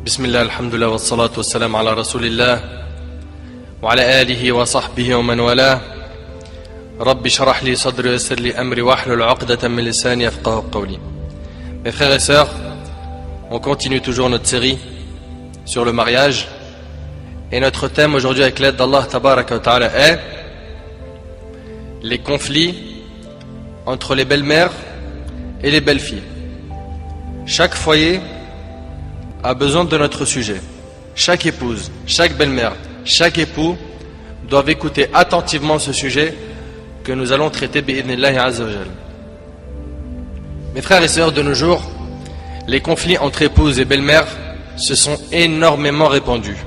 بسم الله الحمد لله والصلاة والسلام على رسول الله وعلى آله وصحبه ومن والاه رب اشرح لي صدري ويسر لي أمري واحلل عقدة من لساني يفقهوا قولي. Mes frères et sœurs, on continue toujours notre série sur le mariage et notre thème aujourd'hui avec l'aide d'Allah Tabaraka wa Ta'ala est les conflits entre les belles-mères et les belles-filles. Chaque foyer a besoin de notre sujet. Chaque épouse, chaque belle-mère, chaque époux doivent écouter attentivement ce sujet que nous allons traiter bi'idhnillahi azza wa jal. Mes frères et sœurs, de nos jours, les conflits entre épouses et belle-mères se sont énormément répandus.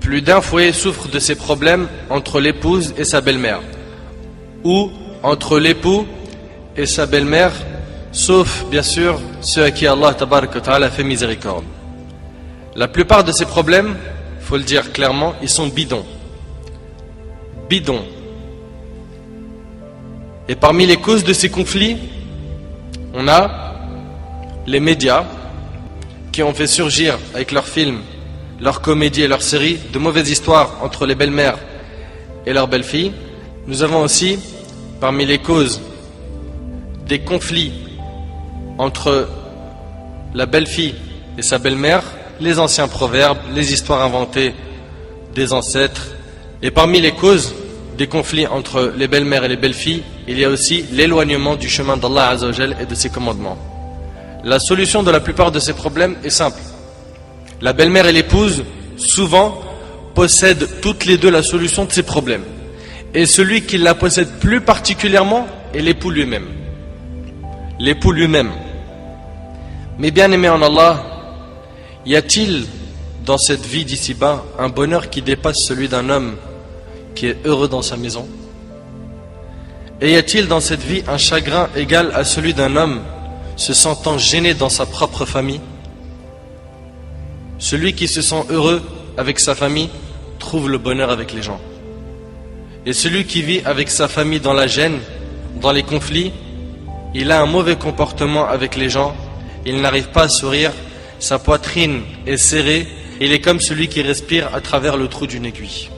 Plus d'un foyer souffre de ces problèmes entre l'épouse et sa belle-mère, ou entre l'époux et sa belle-mère, sauf bien sûr ceux à qui Allah Tabaraka wa Ta'ala fait miséricorde. La plupart de ces problèmes, il faut le dire clairement, ils sont bidons. Bidons. Et parmi les causes de ces conflits, on a les médias qui ont fait surgir avec leurs films, leurs comédies et leurs séries de mauvaises histoires entre les belles-mères et leurs belles-filles. Nous avons aussi, parmi les causes des conflits entre la belle-fille et sa belle-mère, les anciens proverbes, les histoires inventées des ancêtres. Et parmi les causes des conflits entre les belles-mères et les belles-filles, il y a aussi l'éloignement du chemin d'Allah Azza wa Jal et de ses commandements. La solution de la plupart de ces problèmes est simple. La belle-mère et l'épouse, souvent, possèdent toutes les deux la solution de ces problèmes. Et celui qui la possède plus particulièrement est l'époux lui-même. L'époux lui-même. Mais bien aimé en Allah, y a-t-il dans cette vie d'ici-bas un bonheur qui dépasse celui d'un homme qui est heureux dans sa maison? Et y a-t-il dans cette vie un chagrin égal à celui d'un homme se sentant gêné dans sa propre famille? Celui qui se sent heureux avec sa famille trouve le bonheur avec les gens. Et celui qui vit avec sa famille dans la gêne, dans les conflits, il a un mauvais comportement avec les gens, il n'arrive pas à sourire, sa poitrine est serrée, il est comme celui qui respire à travers le trou d'une aiguille.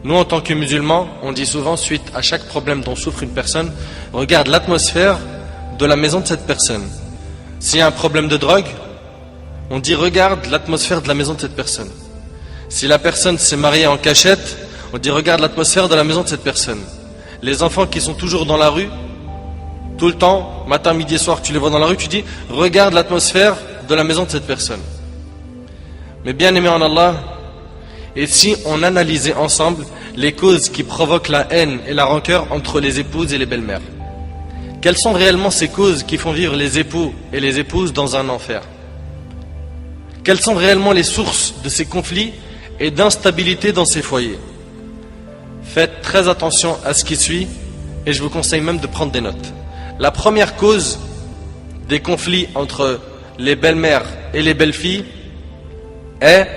Nous, en tant que musulmans, on dit souvent, suite à chaque problème dont souffre une personne, regarde l'atmosphère de la maison de cette personne. S'il y a un problème de drogue, on dit regarde l'atmosphère de la maison de cette personne. Si la personne s'est mariée en cachette, on dit regarde l'atmosphère de la maison de cette personne. Les enfants qui sont toujours dans la rue, tout le temps, matin, midi et soir, tu les vois dans la rue, tu dis regarde l'atmosphère de la maison de cette personne. Mais bien aimé en Allah, et si on analysait ensemble les causes qui provoquent la haine et la rancœur entre les épouses et les belles-mères? Quelles sont réellement ces causes qui font vivre les époux et les épouses dans un enfer? Quelles sont réellement les sources de ces conflits et d'instabilité dans ces foyers? Faites très attention à ce qui suit et je vous conseille même de prendre des notes. La première cause des conflits entre les belles-mères et les belles-filles est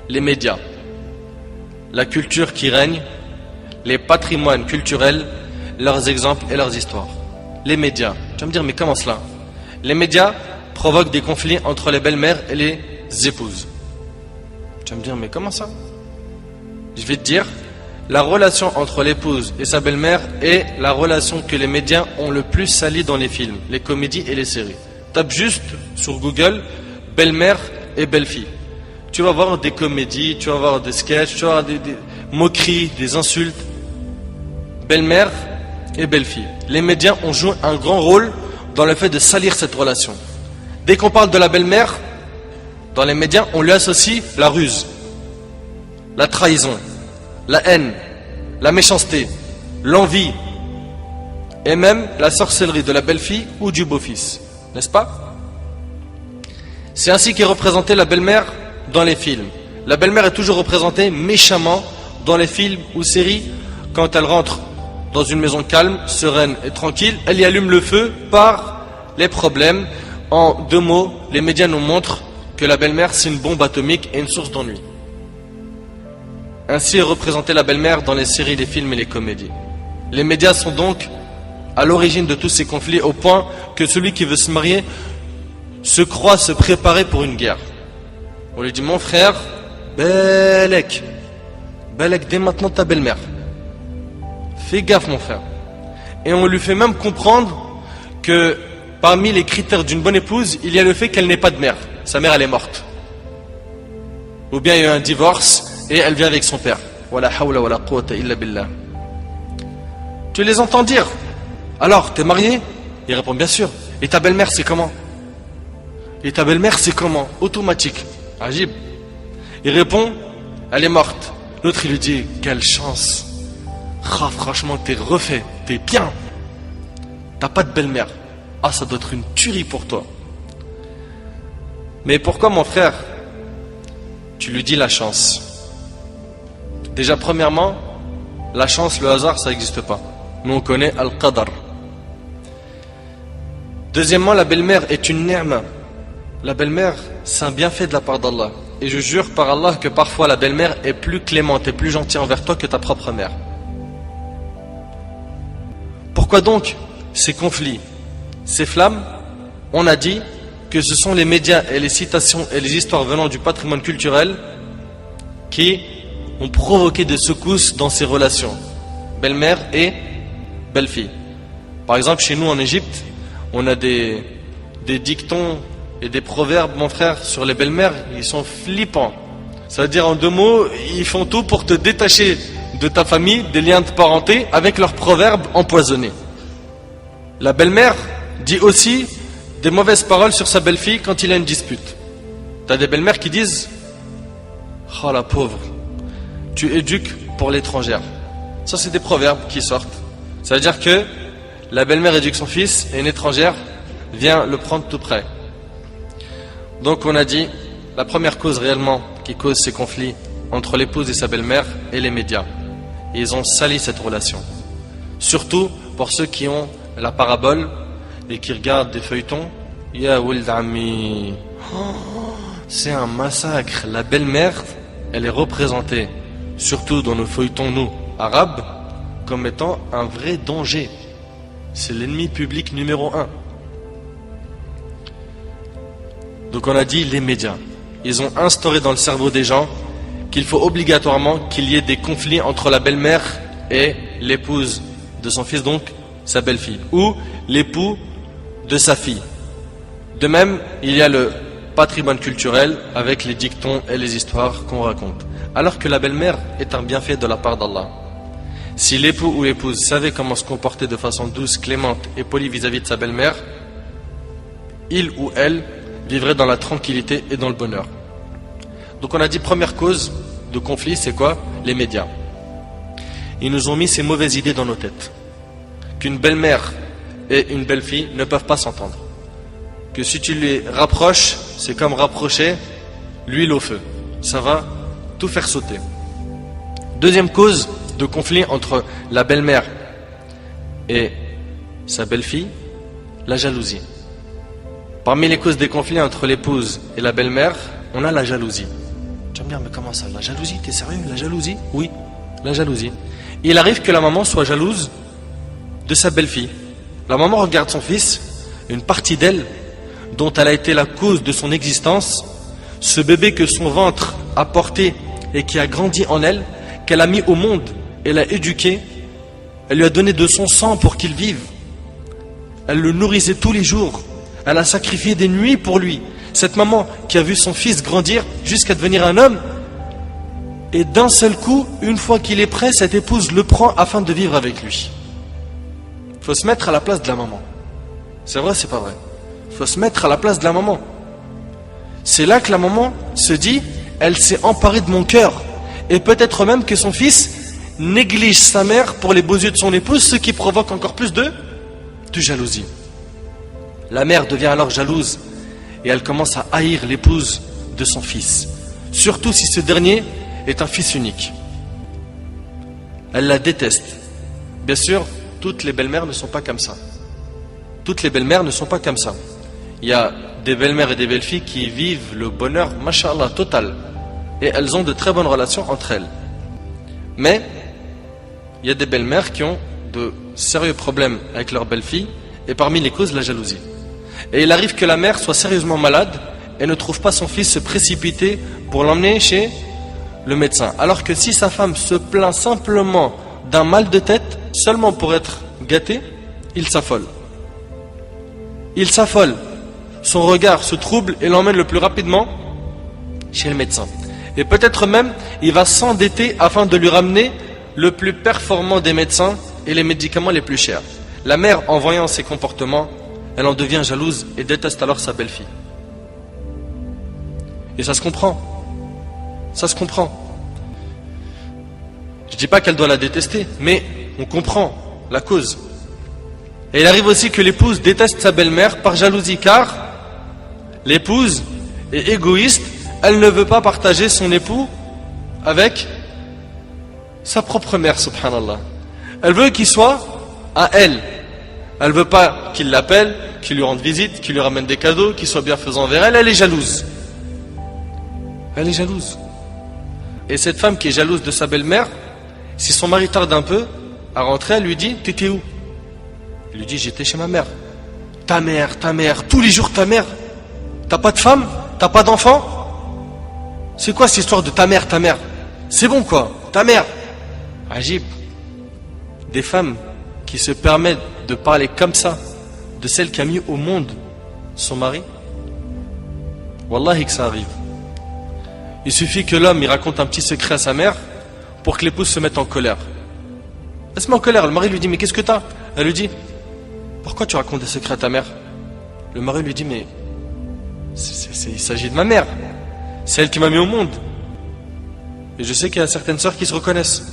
les médias, la culture qui règne, les patrimoines culturels, leurs exemples et leurs histoires. Les médias. Tu vas me dire, mais comment cela? Les médias provoquent des conflits entre les belles-mères et les épouses. Tu vas me dire, mais comment ça? Je vais te dire, la relation entre l'épouse et sa belle-mère est la relation que les médias ont le plus salie dans les films, les comédies et les séries. Tape juste sur Google belle-mère et belle-fille. Tu vas voir des comédies, tu vas voir des sketchs, tu vas voir des moqueries, des insultes. Belle-mère et belle-fille. Les médias ont joué un grand rôle dans le fait de salir cette relation. Dès qu'on parle de la belle-mère, dans les médias, on lui associe la ruse, la trahison, la haine, la méchanceté, l'envie et même la sorcellerie de la belle-fille ou du beau-fils. N'est-ce pas? C'est ainsi qu'est représentée la belle-mère dans les films. La belle-mère est toujours représentée méchamment dans les films ou séries. Quand elle rentre dans une maison calme, sereine et tranquille, elle y allume le feu par les problèmes. En deux mots, les médias nous montrent que la belle-mère c'est une bombe atomique et une source d'ennui. Ainsi est représentée la belle-mère dans les séries, les films et les comédies. Les médias sont donc à l'origine de tous ces conflits au point que celui qui veut se marier se croit se préparer pour une guerre. On lui dit, mon frère, Belek, dès maintenant ta belle-mère. Fais gaffe mon frère. Et on lui fait même comprendre que parmi les critères d'une bonne épouse, il y a le fait qu'elle n'ait pas de mère. Sa mère elle est morte. Ou bien il y a eu un divorce et elle vient avec son père. Wala hawla wala quwwata illa billah. Tu les entends dire, alors t'es marié? Il répond bien sûr. Et ta belle-mère c'est comment? Et ta belle-mère c'est comment? Automatique. Ajib. Il répond, elle est morte. L'autre il lui dit, quelle chance. Ah, franchement t'es refait, t'es bien. T'as pas de belle-mère. Ah, ça doit être une tuerie pour toi. Mais pourquoi mon frère tu lui dis la chance? Déjà premièrement, la chance, le hasard, ça n'existe pas. Nous on connaît Al-Qadar. Deuxièmement, la belle-mère est une ni'ma. La belle-mère, c'est un bienfait de la part d'Allah. Et je jure par Allah que parfois la belle-mère est plus clémente et plus gentille envers toi que ta propre mère. Pourquoi donc ces conflits, ces flammes? On a dit que ce sont les médias et les citations et les histoires venant du patrimoine culturel qui ont provoqué des secousses dans ces relations, belle-mère et belle-fille. Par exemple, chez nous en Égypte, on a des dictons et des proverbes, mon frère, sur les belles-mères, ils sont flippants. Ça veut dire en deux mots, ils font tout pour te détacher de ta famille, des liens de parenté, avec leurs proverbes empoisonnés. La belle-mère dit aussi des mauvaises paroles sur sa belle-fille quand il a une dispute. T'as des belles-mères qui disent, oh la pauvre, tu éduques pour l'étrangère. Ça c'est des proverbes qui sortent. Ça veut dire que la belle-mère éduque son fils et une étrangère vient le prendre tout près. Donc on a dit, la première cause réellement qui cause ces conflits entre l'épouse et sa belle-mère est les médias. Et ils ont sali cette relation. Surtout pour ceux qui ont la parabole et qui regardent des feuilletons. Ya Wild Ami. C'est un massacre. La belle-mère, elle est représentée, surtout dans nos feuilletons, nous, arabes, comme étant un vrai danger. C'est l'ennemi public numéro 1. Donc on a dit les médias. Ils ont instauré dans le cerveau des gens qu'il faut obligatoirement qu'il y ait des conflits entre la belle-mère et l'épouse de son fils, donc sa belle-fille, ou l'époux de sa fille. De même, il y a le patrimoine culturel avec les dictons et les histoires qu'on raconte. Alors que la belle-mère est un bienfait de la part d'Allah. Si l'époux ou l'épouse savait comment se comporter de façon douce, clémente et polie vis-à-vis de sa belle-mère, il ou elle vivrait dans la tranquillité et dans le bonheur. Donc on a dit première cause de conflit, c'est quoi? Les médias. Ils nous ont mis ces mauvaises idées dans nos têtes. Qu'une belle-mère et une belle-fille ne peuvent pas s'entendre. Que si tu les rapproches, c'est comme rapprocher l'huile au feu. Ça va tout faire sauter. Deuxième cause de conflit entre la belle-mère et sa belle-fille, la jalousie. Parmi les causes des conflits entre l'épouse et la belle-mère, on a la jalousie. Tu vas me dire, mais comment ça? La jalousie? T'es sérieux? La jalousie? Oui, la jalousie. Il arrive que la maman soit jalouse de sa belle-fille. La maman regarde son fils, une partie d'elle dont elle a été la cause de son existence, ce bébé que son ventre a porté et qui a grandi en elle, qu'elle a mis au monde, elle l'a éduqué, elle lui a donné de son sang pour qu'il vive. Elle le nourrissait tous les jours, elle a sacrifié des nuits pour lui. Cette maman qui a vu son fils grandir jusqu'à devenir un homme, et d'un seul coup, une fois qu'il est prêt, cette épouse le prend afin de vivre avec lui. Il faut se mettre à la place de la maman. C'est vrai, c'est pas vrai. Il faut se mettre à la place de la maman. C'est là que la maman se dit, elle s'est emparée de mon cœur. Et peut-être même que son fils néglige sa mère pour les beaux yeux de son épouse, ce qui provoque encore plus de jalousie. La mère devient alors jalouse et elle commence à haïr l'épouse de son fils. Surtout si ce dernier est un fils unique. Elle la déteste. Bien sûr, toutes les belles-mères ne sont pas comme ça. Toutes les belles-mères ne sont pas comme ça. Il y a des belles-mères et des belles-filles qui vivent le bonheur, mashallah, total. Et elles ont de très bonnes relations entre elles. Mais, il y a des belles-mères qui ont de sérieux problèmes avec leur belle-fille, et parmi les causes, la jalousie. Et il arrive que la mère soit sérieusement malade, et ne trouve pas son fils se précipiter pour l'emmener chez le médecin. Alors que si sa femme se plaint simplement d'un mal de tête, seulement pour être gâté, il s'affole. Il s'affole. Son regard se trouble et l'emmène le plus rapidement chez le médecin. Et peut-être même, il va s'endetter afin de lui ramener le plus performant des médecins et les médicaments les plus chers. La mère, en voyant ces comportements, elle en devient jalouse et déteste alors sa belle-fille. Et ça se comprend. Ça se comprend. Je ne dis pas qu'elle doit la détester, mais on comprend la cause. Et il arrive aussi que l'épouse déteste sa belle-mère par jalousie, car l'épouse est égoïste, elle ne veut pas partager son époux avec sa propre mère, subhanallah. Elle veut qu'il soit à elle. Elle veut pas qu'il l'appelle, qu'il lui rende visite, qu'il lui ramène des cadeaux, qu'il soit bienfaisant envers elle. Elle est jalouse. Elle est jalouse. Et cette femme qui est jalouse de sa belle-mère, si son mari tarde un peu à rentrer, elle lui dit: t'étais où? Il lui dit: j'étais chez ma mère. Ta mère, tous les jours ta mère. T'as pas de femme? T'as pas d'enfant? C'est quoi cette histoire de ta mère? C'est bon quoi, ta mère. Ajib. Des femmes qui se permettent de parler comme ça de celle qui a mis au monde son mari. Wallahi que ça arrive. Il suffit que l'homme il raconte un petit secret à sa mère pour que l'épouse se mette en colère. Elle se met en colère, le mari lui dit: mais qu'est-ce que t'as? Elle lui dit: pourquoi tu racontes des secrets à ta mère? Le mari lui dit: mais il s'agit de ma mère, c'est elle qui m'a mis au monde. Et je sais qu'il y a certaines sœurs qui se reconnaissent.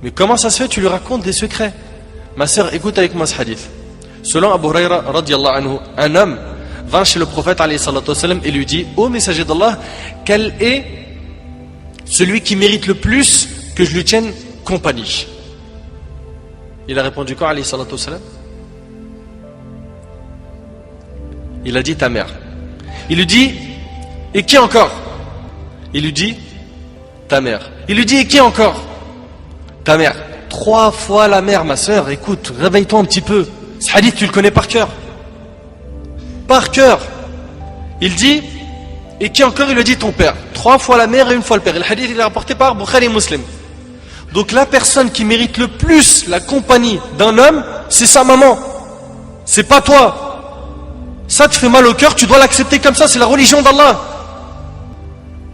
Mais comment ça se fait, tu lui racontes des secrets? Ma sœur, écoute avec moi ce hadith. Selon Abu Huraira radiyallahu anhu, un homme vint chez le prophète alayhi salatu wassalam et lui dit: ô messager d'Allah, quel est celui qui mérite le plus que je lui tienne compagnie? Il a répondu quoi, alayhi salatu wassalam? Il a dit: ta mère. Il lui dit: et qui encore? Il lui dit: ta mère. Il lui dit: et qui encore? Ta mère. 3 fois la mère, ma sœur. Écoute, réveille-toi un petit peu. Ce hadith, tu le connais par cœur. Par cœur. Il dit: et qui encore? Il lui dit: ton père. 3 fois la mère et 1 fois le père. Et le hadith, il est rapporté par Bukhari et Muslim. Donc la personne qui mérite le plus la compagnie d'un homme, c'est sa maman. C'est pas toi. Ça te fait mal au cœur, tu dois l'accepter comme ça, c'est la religion d'Allah.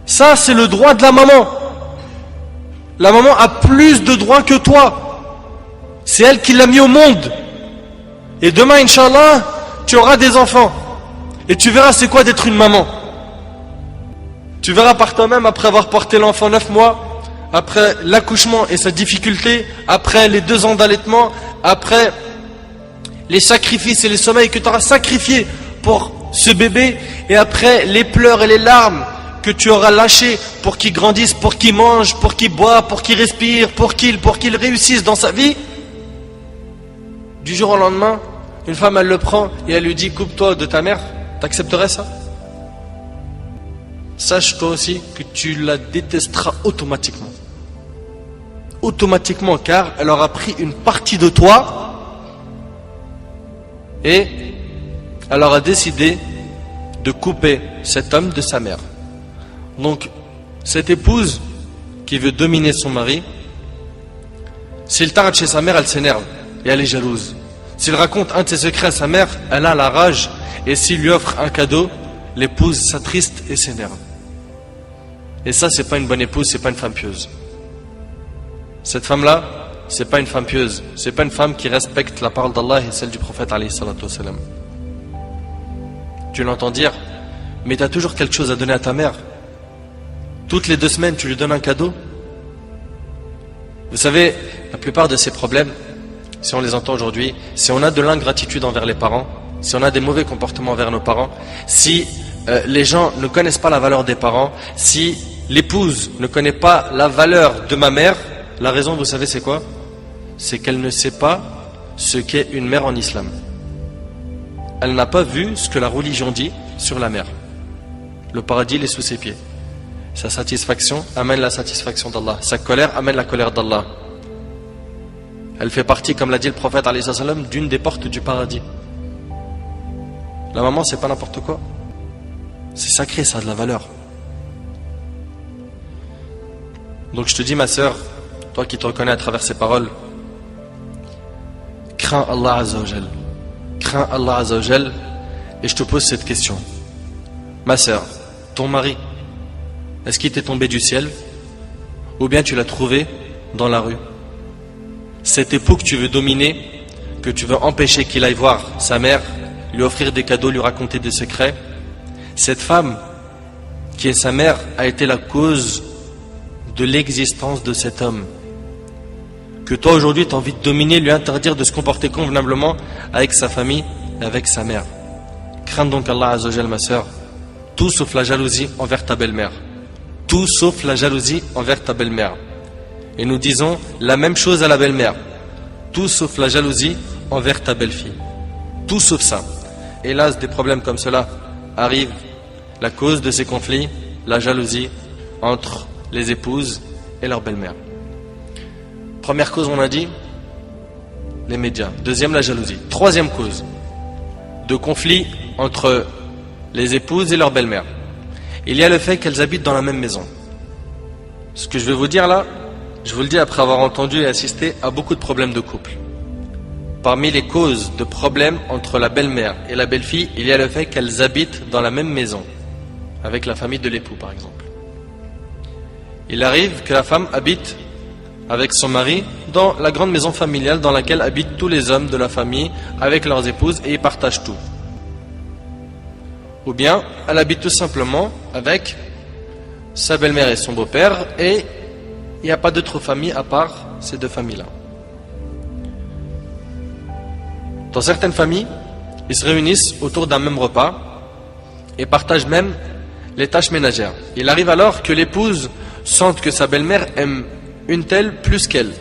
Ça, c'est le droit de la maman. La maman a plus de droits que toi. C'est elle qui l'a mis au monde. Et demain, Inch'Allah, tu auras des enfants. Et tu verras c'est quoi d'être une maman. Tu verras par toi-même, après avoir porté l'enfant 9 mois, après l'accouchement et sa difficulté, après les 2 ans d'allaitement, après les sacrifices et les sommeils que tu auras sacrifiés pour ce bébé, et après les pleurs et les larmes que tu auras lâchés pour qu'il grandisse, pour qu'il mange, pour qu'il boit, pour qu'il respire, pour qu'il réussisse dans sa vie. Du jour au lendemain, une femme elle le prend et elle lui dit: coupe-toi de ta mère. T'accepterais ça? Sache toi aussi que tu la détesteras automatiquement. Automatiquement, car elle aura pris une partie de toi et elle aura décidé de couper cet homme de sa mère. Donc, cette épouse qui veut dominer son mari, s'il tarde chez sa mère, elle s'énerve et elle est jalouse. S'il raconte un de ses secrets à sa mère, elle a la rage, et s'il lui offre un cadeau, l'épouse s'attriste et s'énerve. Et ça, c'est pas une bonne épouse, c'est pas une femme pieuse. Cette femme-là, c'est pas une femme pieuse, c'est pas une femme qui respecte la parole d'Allah et celle du prophète alayhi salatu wassalam. Tu l'entends dire: mais tu as toujours quelque chose à donner à ta mère. Toutes les 2 semaines, tu lui donnes un cadeau. Vous savez, la plupart de ces problèmes, si on les entend aujourd'hui, si on a de l'ingratitude envers les parents, si on a des mauvais comportements envers nos parents, si les gens ne connaissent pas la valeur des parents, si l'épouse ne connaît pas la valeur de ma mère, la raison, vous savez, c'est quoi? C'est qu'elle ne sait pas ce qu'est une mère en islam. Elle n'a pas vu ce que la religion dit sur la mère. Le paradis, il est sous ses pieds. Sa satisfaction amène la satisfaction d'Allah. Sa colère amène la colère d'Allah. Elle fait partie, comme l'a dit le prophète alayhi salam, d'une des portes du paradis. La maman, c'est pas n'importe quoi. C'est sacré, ça a de la valeur. Donc je te dis, ma sœur, toi qui te reconnais à travers ces paroles, crains Allah Azza wa Jal. Crains Allah Azza wa Jal. Et je te pose cette question. Ma sœur, ton mari, est-ce qu'il t'est tombé du ciel? Ou bien tu l'as trouvé dans la rue? Cet époux que tu veux dominer, que tu veux empêcher qu'il aille voir sa mère, lui offrir des cadeaux, lui raconter des secrets, cette femme qui est sa mère a été la cause de l'existence de cet homme que toi aujourd'hui tu as envie de dominer, lui interdire de se comporter convenablement avec sa famille et avec sa mère. Crains donc Allah Azza wa Jal, ma sœur, tout sauf la jalousie envers ta belle-mère. Tout sauf la jalousie envers ta belle-mère. Et nous disons la même chose à la belle-mère. Tout sauf la jalousie envers ta belle-fille. Tout sauf ça. Hélas, des problèmes comme cela arrivent. La cause de ces conflits, la jalousie entre les épouses et leur belle-mère. Première cause, on a dit, les médias. Deuxième, la jalousie. Troisième cause de conflit entre les épouses et leur belle-mère. Il y a le fait qu'elles habitent dans la même maison. Ce que je vais vous dire là, je vous le dis après avoir entendu et assisté à beaucoup de problèmes de couple. Parmi les causes de problèmes entre la belle-mère et la belle-fille, il y a le fait qu'elles habitent dans la même maison, avec la famille de l'époux par exemple. Il arrive que la femme habite avec son mari dans la grande maison familiale dans laquelle habitent tous les hommes de la famille avec leurs épouses et ils partagent tout. Ou bien elle habite tout simplement avec sa belle-mère et son beau-père et il n'y a pas d'autre famille à part ces deux familles-là. Dans certaines familles, ils se réunissent autour d'un même repas et partagent même les tâches ménagères. Il arrive alors que l'épouse sente que sa belle-mère aime une telle plus qu'elle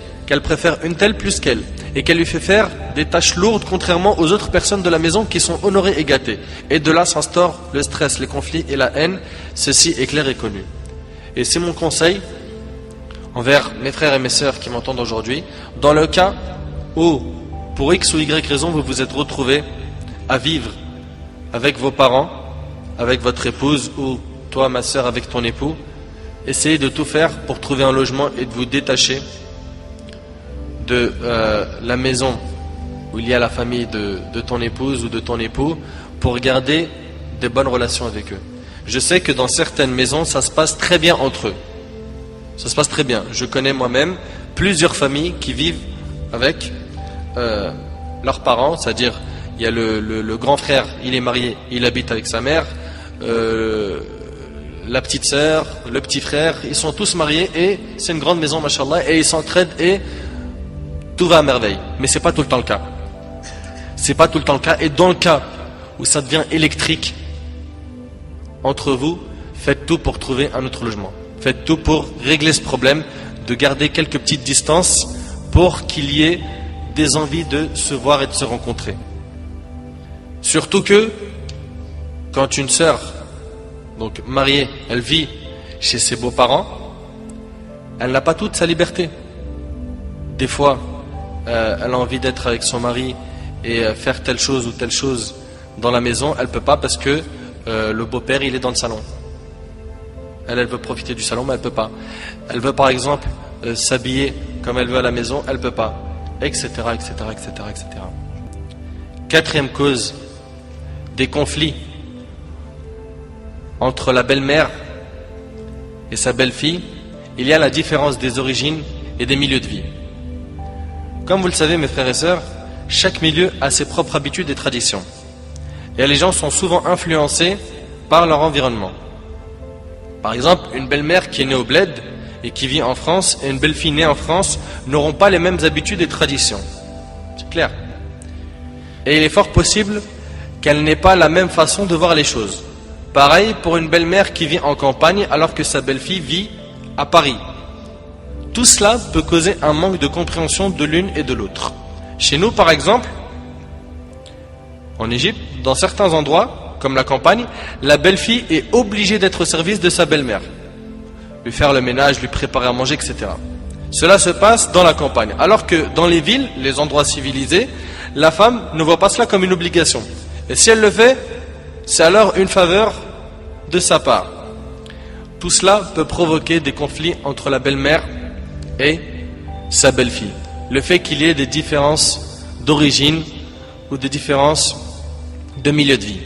préfère une telle plus qu'elle, et qu'elle lui fait faire des tâches lourdes contrairement aux autres personnes de la maison qui sont honorées et gâtées. Et de là s'instaure le stress, les conflits et la haine. Ceci est clair et connu. Et c'est mon conseil envers mes frères et mes sœurs qui m'entendent aujourd'hui, dans le cas où, pour X ou Y raison, vous vous êtes retrouvés à vivre avec vos parents, avec votre épouse, ou toi, ma sœur, avec ton époux, essayez de tout faire pour trouver un logement et de vous détacher de la maison où il y a la famille de ton épouse ou de ton époux pour garder des bonnes relations avec eux. Je sais que dans certaines maisons, ça se passe très bien entre eux. Ça se passe très bien. Je connais moi-même plusieurs familles qui vivent avec leurs parents, c'est-à-dire il y a le grand frère, il est marié, il habite avec sa mère, la petite sœur, le petit frère, ils sont tous mariés et c'est une grande maison, machallah, et ils s'entraident et tout va à merveille. Mais c'est pas tout le temps le cas. C'est pas tout le temps le cas. Et dans le cas où ça devient électrique entre vous, faites tout pour trouver un autre logement. Faites tout pour régler ce problème, de garder quelques petites distances pour qu'il y ait des envies de se voir et de se rencontrer. Surtout que quand une sœur, donc mariée, elle vit chez ses beaux-parents, elle n'a pas toute sa liberté. Des fois, elle a envie d'être avec son mari et faire telle chose ou telle chose dans la maison, elle ne peut pas parce que le beau-père il est dans le salon. Elle veut profiter du salon mais elle ne peut pas. Elle veut par exemple s'habiller comme elle veut à la maison, elle ne peut pas, etc., etc., etc., etc. Quatrième cause des conflits entre la belle-mère et sa belle-fille, il y a la différence des origines et des milieux de vie. Comme vous le savez mes frères et sœurs, chaque milieu a ses propres habitudes et traditions. Et les gens sont souvent influencés par leur environnement. Par exemple, une belle-mère qui est née au bled et qui vit en France et une belle-fille née en France n'auront pas les mêmes habitudes et traditions. C'est clair. Et il est fort possible qu'elle n'ait pas la même façon de voir les choses. Pareil pour une belle-mère qui vit en campagne alors que sa belle-fille vit à Paris. Tout cela peut causer un manque de compréhension de l'une et de l'autre. Chez nous, par exemple, en Égypte, dans certains endroits, comme la campagne, la belle-fille est obligée d'être au service de sa belle-mère. Lui faire le ménage, lui préparer à manger, etc. Cela se passe dans la campagne. Alors que dans les villes, les endroits civilisés, la femme ne voit pas cela comme une obligation. Et si elle le fait, c'est alors une faveur de sa part. Tout cela peut provoquer des conflits entre la belle-mère et sa belle-fille. Le fait qu'il y ait des différences d'origine ou des différences de milieu de vie.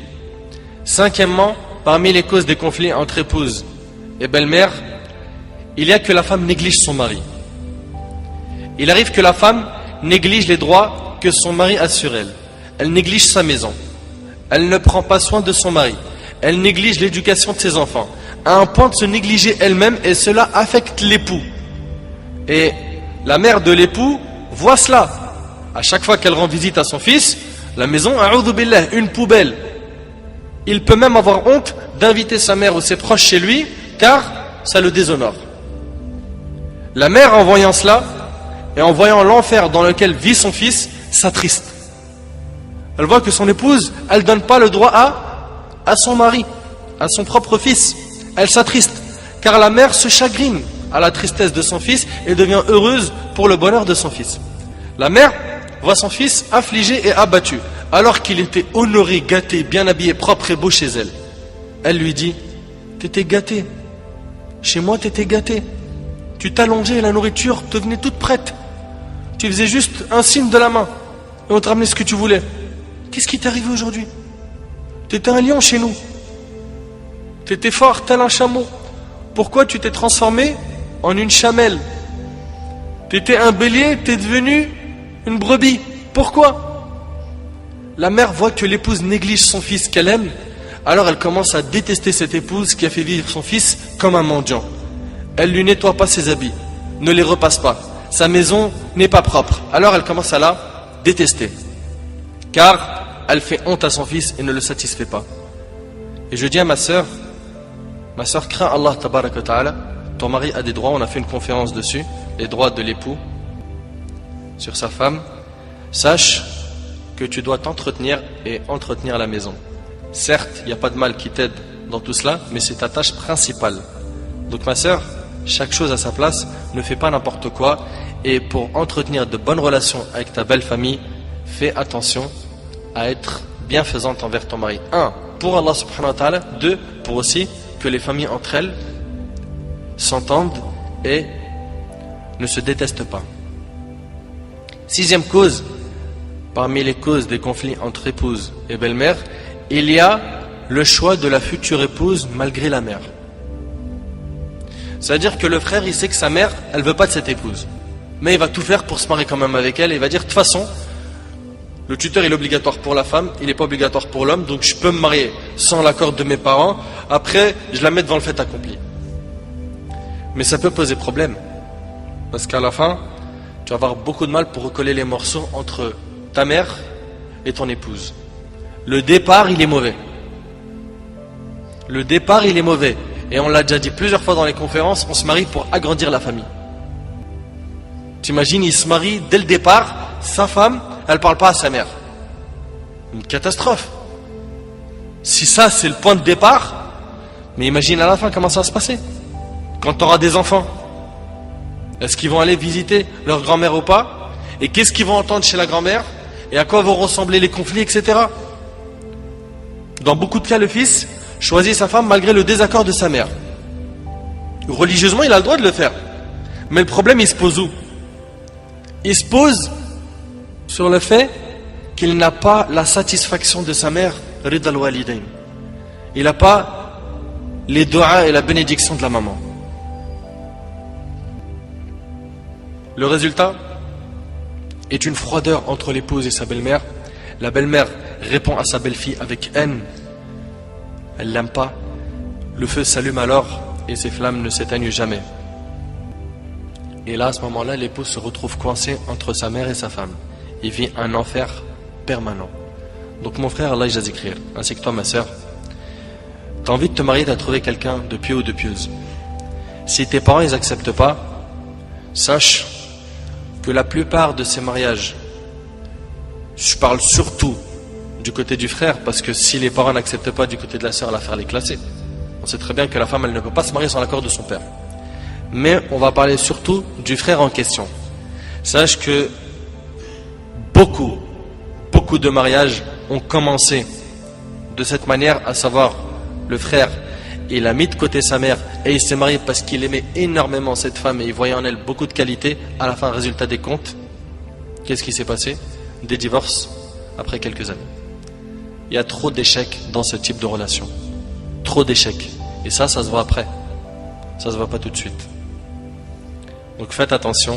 Cinquièmement, parmi les causes des conflits entre épouse et belle-mère, il y a que la femme néglige son mari. Il arrive que la femme néglige les droits que son mari a sur elle. Elle néglige sa maison. Elle ne prend pas soin de son mari. Elle néglige l'éducation de ses enfants. À un point de se négliger elle-même, et cela affecte l'époux. Et la mère de l'époux voit cela. À chaque fois qu'elle rend visite à son fils, la maison, a'udhu billah, une poubelle. Il peut même avoir honte d'inviter sa mère ou ses proches chez lui, car ça le déshonore. La mère, en voyant cela, et en voyant l'enfer dans lequel vit son fils, s'attriste. Elle voit que son épouse, elle ne donne pas le droit à son mari, à son propre fils. Elle s'attriste, car la mère se chagrine à la tristesse de son fils et devient heureuse pour le bonheur de son fils. La mère voit son fils affligé et abattu, alors qu'il était honoré, gâté, bien habillé, propre et beau chez elle. Elle lui dit, t'étais gâté, chez moi t'étais gâté, tu t'allongeais et la nourriture te venait toute prête, tu faisais juste un signe de la main et on te ramenait ce que tu voulais. Qu'est-ce qui t'est arrivé aujourd'hui? T'étais un lion chez nous, t'étais fort tel un chameau, pourquoi tu t'es transformé en une chamelle? T'étais un bélier, t'es devenu une brebis, pourquoi? La mère voit que l'épouse néglige son fils qu'elle aime, alors elle commence à détester cette épouse qui a fait vivre son fils comme un mendiant. Elle lui nettoie pas ses habits, ne les repasse pas, sa maison n'est pas propre, alors elle commence à la détester, car elle fait honte à son fils et ne le satisfait pas. Et je dis à ma sœur, crains Allah tabaraka wa ta'ala, ton mari a des droits, on a fait une conférence dessus, les droits de l'époux sur sa femme. Sache que tu dois t'entretenir et entretenir la maison. Certes, il n'y a pas de mal qui t'aide dans tout cela, mais c'est ta tâche principale. Donc ma sœur, chaque chose à sa place, ne fais pas n'importe quoi, et pour entretenir de bonnes relations avec ta belle famille, fais attention à être bienfaisante envers ton mari. 1. Pour Allah subhanahu wa ta'ala. 2. Pour aussi que les familles entre elles s'entendent et ne se détestent pas. 6e cause, parmi les causes des conflits entre épouse et belle-mère, il y a le choix de la future épouse malgré la mère. C'est-à-dire que le frère, il sait que sa mère, elle ne veut pas de cette épouse, mais il va tout faire pour se marier quand même avec elle, et il va dire, de toute façon, le tuteur il est obligatoire pour la femme, il n'est pas obligatoire pour l'homme, donc je peux me marier sans l'accord de mes parents, après je la mets devant le fait accompli. Mais ça peut poser problème, parce qu'à la fin, tu vas avoir beaucoup de mal pour recoller les morceaux entre ta mère et ton épouse. Le départ, il est mauvais. Le départ, il est mauvais. Et on l'a déjà dit plusieurs fois dans les conférences, on se marie pour agrandir la famille. T'imagines, il se marie dès le départ, sa femme, elle ne parle pas à sa mère. Une catastrophe. Si ça, c'est le point de départ, mais imagine à la fin comment ça va se passer. Quand tu auras des enfants, est-ce qu'ils vont aller visiter leur grand-mère ou pas? Et qu'est-ce qu'ils vont entendre chez la grand-mère? Et à quoi vont ressembler les conflits, etc. Dans beaucoup de cas, le fils choisit sa femme malgré le désaccord de sa mère. Religieusement, il a le droit de le faire. Mais le problème, il se pose où? Il se pose sur le fait qu'il n'a pas la satisfaction de sa mère, Rida al-Walidain. Il n'a pas les doigts et la bénédiction de la maman. Le résultat est une froideur entre l'épouse et sa belle-mère. La belle-mère répond à sa belle-fille avec haine. Elle l'aime pas. Le feu s'allume alors et ses flammes ne s'éteignent jamais. Et là, à ce moment-là, l'épouse se retrouve coincé entre sa mère et sa femme. Il vit un enfer permanent. Donc mon frère, Allah Jazikrir, ainsi que toi ma soeur, tu as envie de te marier, tu as trouvé quelqu'un de pieux ou de pieuse. Si tes parents ils n'acceptent pas, sache que la plupart de ces mariages, je parle surtout du côté du frère, parce que si les parents n'acceptent pas du côté de la sœur, l'affaire est classée. On sait très bien que la femme elle ne peut pas se marier sans l'accord de son père. Mais on va parler surtout du frère en question. Sache que beaucoup de mariages ont commencé de cette manière, à savoir le frère il a mis de côté sa mère et il s'est marié parce qu'il aimait énormément cette femme et il voyait en elle beaucoup de qualités, à la fin, résultat des comptes, qu'est-ce qui s'est passé? Des divorces après quelques années. Il y a trop d'échecs dans ce type de relation. Trop d'échecs. Et ça se voit après. Ça se voit pas tout de suite. Donc faites attention.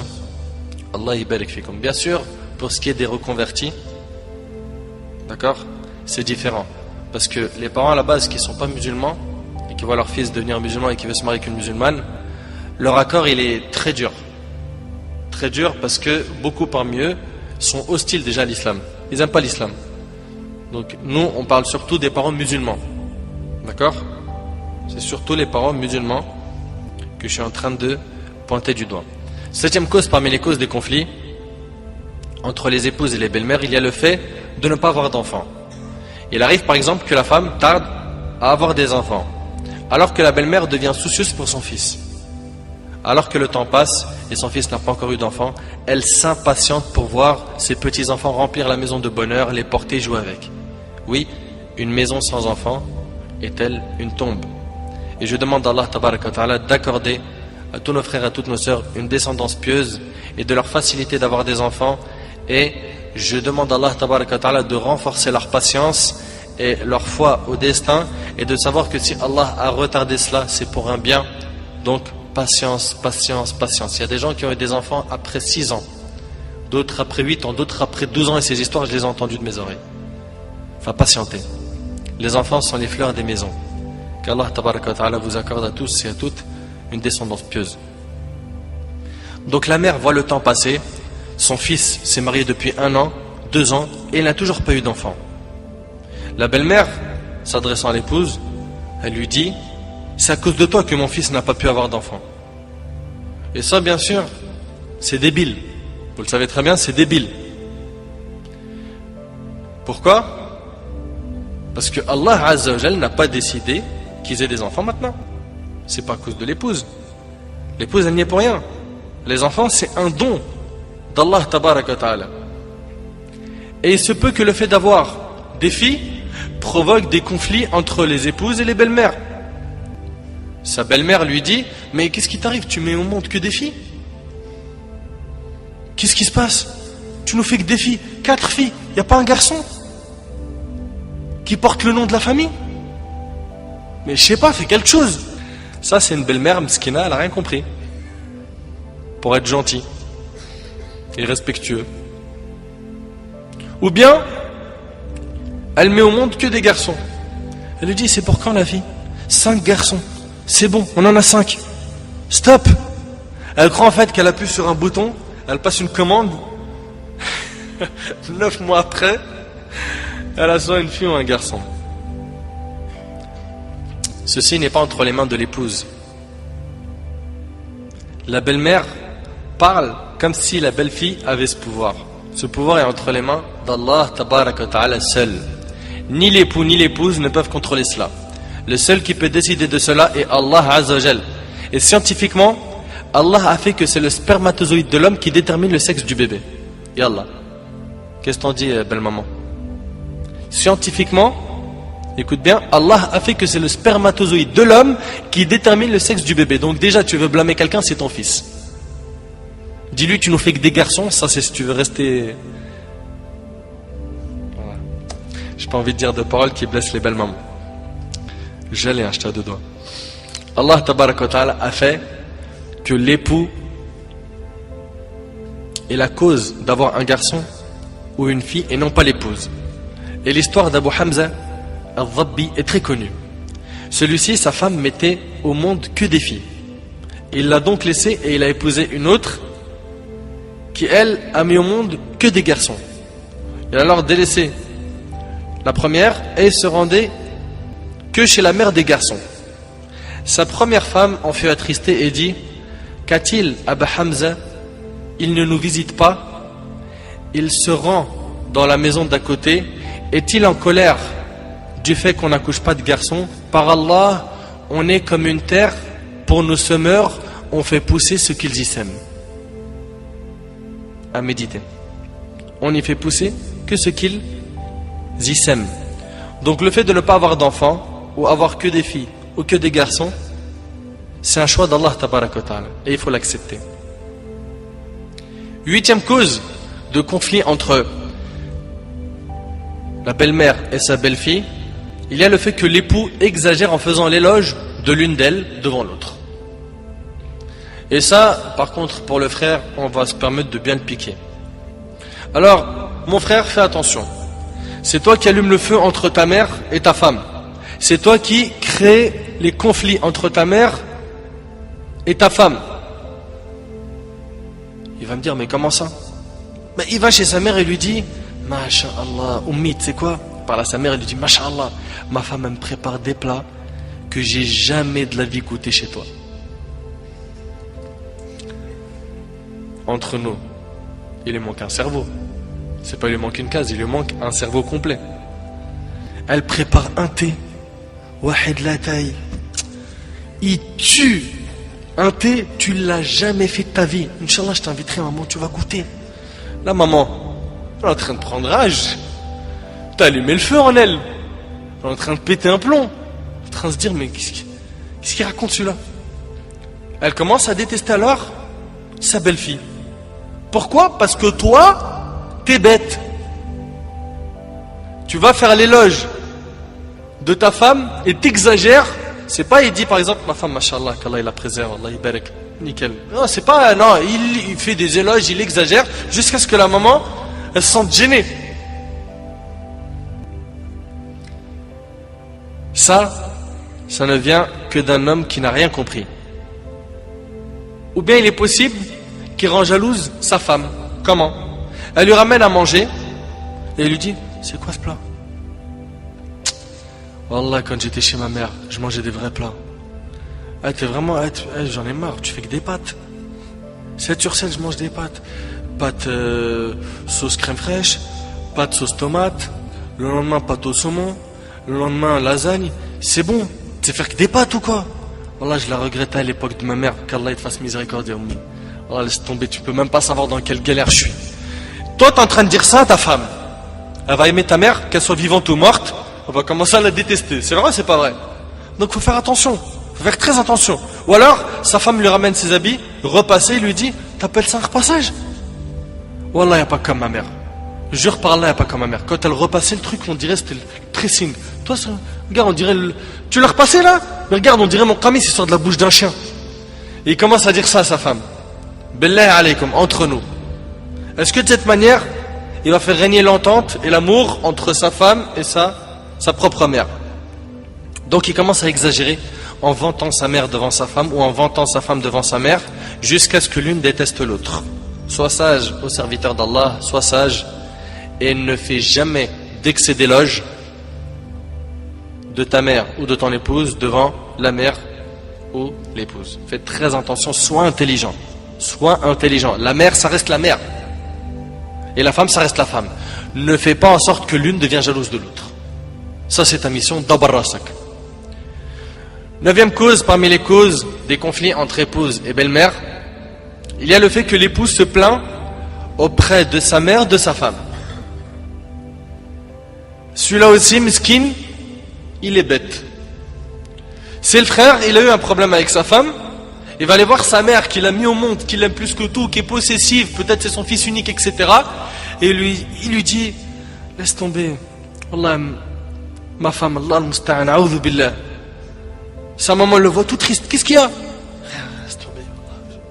Allah yibarik fikum. Bien sûr, pour ce qui est des reconvertis, d'accord, c'est différent. Parce que les parents à la base qui ne sont pas musulmans et qui voient leur fils devenir musulman et qui veut se marier avec une musulmane, leur accord il est très dur. Très dur parce que beaucoup parmi eux sont hostiles déjà à l'islam. Ils n'aiment pas l'islam. Donc nous on parle surtout des parents musulmans. D'accord? C'est surtout les parents musulmans que je suis en train de pointer du doigt. Septième cause parmi les causes des conflits entre les épouses et les belles-mères, il y a le fait de ne pas avoir d'enfants. Il arrive par exemple que la femme tarde à avoir des enfants, alors que la belle-mère devient soucieuse pour son fils. Alors que le temps passe et son fils n'a pas encore eu d'enfants, elle s'impatiente pour voir ses petits-enfants remplir la maison de bonheur, les porter, jouer avec. Oui, une maison sans enfants est-elle une tombe? Et je demande à Allah tabaraka wa ta'ala d'accorder à tous nos frères et à toutes nos sœurs une descendance pieuse et de leur faciliter d'avoir des enfants. Et je demande à Allah tabaraka wa ta'ala de renforcer leur patience et leur foi au destin et de savoir que si Allah a retardé cela, c'est pour un bien. Donc patience, patience, patience. Il y a des gens qui ont eu des enfants après 6 ans, d'autres après 8 ans, d'autres après 12 ans, et ces histoires je les ai entendues de mes oreilles. Enfin patienter. Les enfants sont les fleurs des maisons. Qu'Allah tabaraka wa ta'ala vous accorde à tous et à toutes une descendance pieuse. Donc la mère voit le temps passer, son fils s'est marié depuis 1 an, 2 ans, et il n'a toujours pas eu d'enfant. La belle-mère, s'adressant à l'épouse, elle lui dit: c'est à cause de toi que mon fils n'a pas pu avoir d'enfant. Et ça, bien sûr, c'est débile. Vous le savez très bien, c'est débile. Pourquoi? Parce que Allah Azza wa Jal n'a pas décidé qu'ils aient des enfants maintenant. C'est pas à cause de l'épouse. L'épouse, elle n'y est pour rien. Les enfants, c'est un don d'Allah tabaraka wa ta'ala. Et il se peut que le fait d'avoir des filles provoque des conflits entre les épouses et les belles-mères. Sa belle-mère lui dit: mais qu'est-ce qui t'arrive? Tu mets au monde que des filles? Qu'est-ce qui se passe? Tu nous fais que des filles, 4 filles, il n'y a pas un garçon qui porte le nom de la famille? Mais je sais pas, fais quelque chose. Ça, c'est une belle-mère mskina, elle n'a rien compris. Pour être gentil et respectueux. Ou bien, elle met au monde que des garçons. Elle lui dit: c'est pour quand la vie? 5 garçons. C'est bon, on en a 5. Stop. Elle croit en fait qu'elle appuie sur un bouton, elle passe une commande. 9 mois après, elle a soit une fille ou un garçon. Ceci n'est pas entre les mains de l'épouse. La belle-mère parle comme si la belle-fille avait ce pouvoir. Ce pouvoir est entre les mains d'Allah tabaraka wa ta'ala seul. Ni l'époux ni l'épouse ne peuvent contrôler cela. Le seul qui peut décider de cela est Allah Azza wa Jal. Et scientifiquement, Allah a fait que c'est le spermatozoïde de l'homme qui détermine le sexe du bébé. Et Allah, qu'est-ce qu'on dit, belle maman? Scientifiquement, écoute bien, Allah a fait que c'est le spermatozoïde de l'homme qui détermine le sexe du bébé. Donc déjà, tu veux blâmer quelqu'un, c'est ton fils. Dis-lui: tu nous fais que des garçons. Ça, c'est si tu veux rester... Voilà. J'ai pas envie de dire de paroles qui blessent les belles mamans. J'allais acheter à 2 doigts. Allah tabaraka wa ta'ala a fait que l'époux est la cause d'avoir un garçon ou une fille et non pas l'épouse. Et l'histoire d'Abu Hamza al-Dhabbi est très connue. Celui-ci, sa femme mettait au monde que des filles. Il l'a donc laissée et il a épousé une autre qui, elle, a mis au monde que des garçons. Il a alors délaissé la première et se rendait que chez la mère des garçons. Sa première femme en fut attristée et dit: qu'a-t-il, Abu Hamza? Il ne nous visite pas, il se rend dans la maison d'à côté. Est-il en colère du fait qu'on n'accouche pas de garçons? Par Allah, on est comme une terre, pour nos semeurs, on fait pousser ce qu'ils y sèment. À méditer. On n'y fait pousser que ce qu'ils y sèment. Donc le fait de ne pas avoir d'enfants, ou avoir que des filles, ou que des garçons, c'est un choix d'Allah tabaraka wa ta'ala et il faut l'accepter. 8e cause de conflit entre la belle-mère et sa belle-fille, il y a le fait que l'époux exagère en faisant l'éloge de l'une d'elles devant l'autre. Et ça, par contre, pour le frère, on va se permettre de bien le piquer. Alors, mon frère, fais attention. C'est toi qui allumes le feu entre ta mère et ta femme. C'est toi qui crée les conflits entre ta mère et ta femme. Il va me dire, mais comment ça? Mais il va chez sa mère et lui dit, Masha'Allah, Ummi, tu sais quoi? Il parle à sa mère et lui dit, Masha'Allah, ma femme elle me prépare des plats que j'ai jamais de la vie goûté chez toi. Entre nous, il lui manque un cerveau. C'est pas il lui manque une case, il lui manque un cerveau complet. Elle prépare un thé. Wahid la taille. Il tue. Un thé, tu l'as jamais fait de ta vie. Inch'Allah, je t'inviterai, maman, tu vas goûter. La maman, elle est en train de prendre rage. T'as allumé le feu en elle. Elle est en train de péter un plomb. Elle est en train de se dire, mais qu'est-ce qu'il raconte celui-là? Elle commence à détester alors sa belle-fille. Pourquoi? Parce que toi, t'es bête. Tu vas faire l'éloge de ta femme et t'exagères. C'est pas, il dit par exemple, ma femme, mashallah, qu'Allah il la préserve, Allah il barak, nickel. Non, c'est pas, non, il fait des éloges, il exagère, jusqu'à ce que la maman, elle se sente gênée. Ça ne vient que d'un homme qui n'a rien compris. Ou bien il est possible qu'il rend jalouse sa femme. Comment? Elle lui ramène à manger et elle lui dit, c'est quoi ce plat? Wallah, quand j'étais chez ma mère, je mangeais des vrais plats. T'es vraiment, j'en ai marre, tu fais que des pâtes. 7 sur 7, je mange des pâtes. Pâtes sauce crème fraîche, pâtes sauce tomate, le lendemain pâtes au saumon, le lendemain lasagne. C'est bon, tu sais faire que des pâtes ou quoi? Wallah, je la regrettais à l'époque de ma mère, qu'Allah te fasse miséricorde. Wallah, laisse tomber, tu peux même pas savoir dans quelle galère je suis. Toi, t'es en train de dire ça à ta femme. Elle va aimer ta mère, qu'elle soit vivante ou morte. On va commencer à la détester. C'est vrai, c'est pas vrai. Donc faut faire attention. Faut faire très attention. Ou alors, sa femme lui ramène ses habits, repassé, il lui dit, t'appelles ça un repassage? Wallah, y a pas comme ma mère. Jure par là, y a pas comme ma mère. Quand elle repassait le truc, on dirait c'était le tracing. Toi, ça, regarde, on dirait tu l'as repassé là? Mais regarde, on dirait mon qamis, il sort de la bouche d'un chien. Et il commence à dire ça à sa femme. Billahi alaykum, entre nous. Est-ce que de cette manière, il va faire régner l'entente et l'amour entre sa femme et sa propre mère? Donc il commence à exagérer en vantant sa mère devant sa femme ou en vantant sa femme devant sa mère jusqu'à ce que l'une déteste l'autre. Sois sage au serviteur d'Allah, sois sage et ne fais jamais d'excès d'éloge de ta mère ou de ton épouse devant la mère ou l'épouse. Fais très attention, sois intelligent. Sois intelligent. La mère, ça reste la mère. Et la femme, ça reste la femme. Ne fais pas en sorte que l'une devienne jalouse de l'autre. Ça, c'est ta mission, dabar rasak. 9e cause, parmi les causes des conflits entre épouse et belle-mère, il y a le fait que l'épouse se plaint auprès de sa mère, de sa femme. Celui-là aussi, miskin, il est bête. C'est le frère, il a eu un problème avec sa femme, il va aller voir sa mère qui l'a mis au monde, qui l'aime plus que tout, qui est possessive, peut-être c'est son fils unique, etc. Et il lui dit, laisse tomber, Allah, ma femme, Allah al-musta'an, a'udhu billah. Sa maman le voit tout triste, qu'est-ce qu'il y a? Laisse tomber,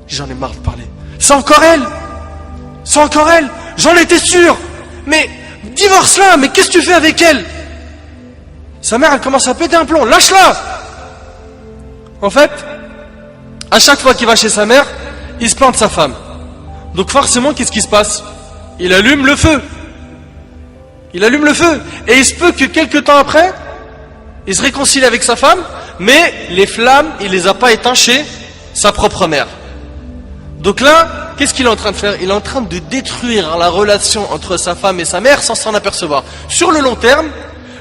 j'en ai marre de parler. C'est encore elle, j'en étais sûr, mais divorce-la, mais qu'est-ce que tu fais avec elle? Sa mère, elle commence à péter un plomb, lâche-la. En fait, à chaque fois qu'il va chez sa mère, il se plaint de sa femme. Donc forcément, qu'est-ce qui se passe? Il allume le feu. Et il se peut que quelques temps après, il se réconcilie avec sa femme, mais les flammes, il les a pas éteintes chez sa propre mère. Donc là, qu'est-ce qu'il est en train de faire? Il est en train de détruire la relation entre sa femme et sa mère sans s'en apercevoir. Sur le long terme,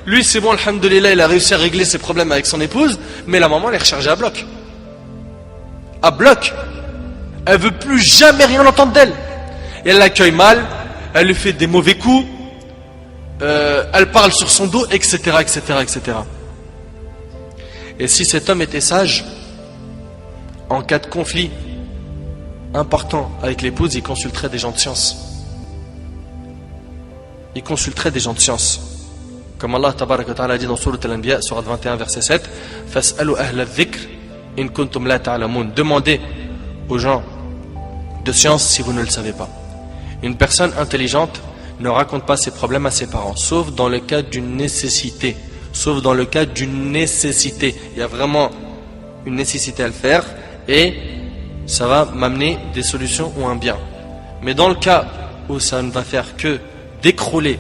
lui c'est bon, alhamdoulilah, il a réussi à régler ses problèmes avec son épouse, mais la maman elle est rechargée à bloc. Elle veut plus jamais rien entendre d'elle. Et elle l'accueille mal, elle lui fait des mauvais coups, elle parle sur son dos, etc., etc., etc. Et si cet homme était sage, en cas de conflit important avec l'épouse, il consulterait des gens de science. Il consulterait des gens de science. Comme Allah tabaraka wa ta'ala dit dans Sourate Al-Anbiya, Sourate 21, verset 7, Fas'alu ahla dhikr in kuntum la ta'lamun. Demandez aux gens de science si vous ne le savez pas. Une personne intelligente ne raconte pas ses problèmes à ses parents, sauf dans le cas d'une nécessité. Sauf dans le cas d'une nécessité. Il y a vraiment une nécessité à le faire et ça va m'amener des solutions ou un bien. Mais dans le cas où ça ne va faire que d'écrouler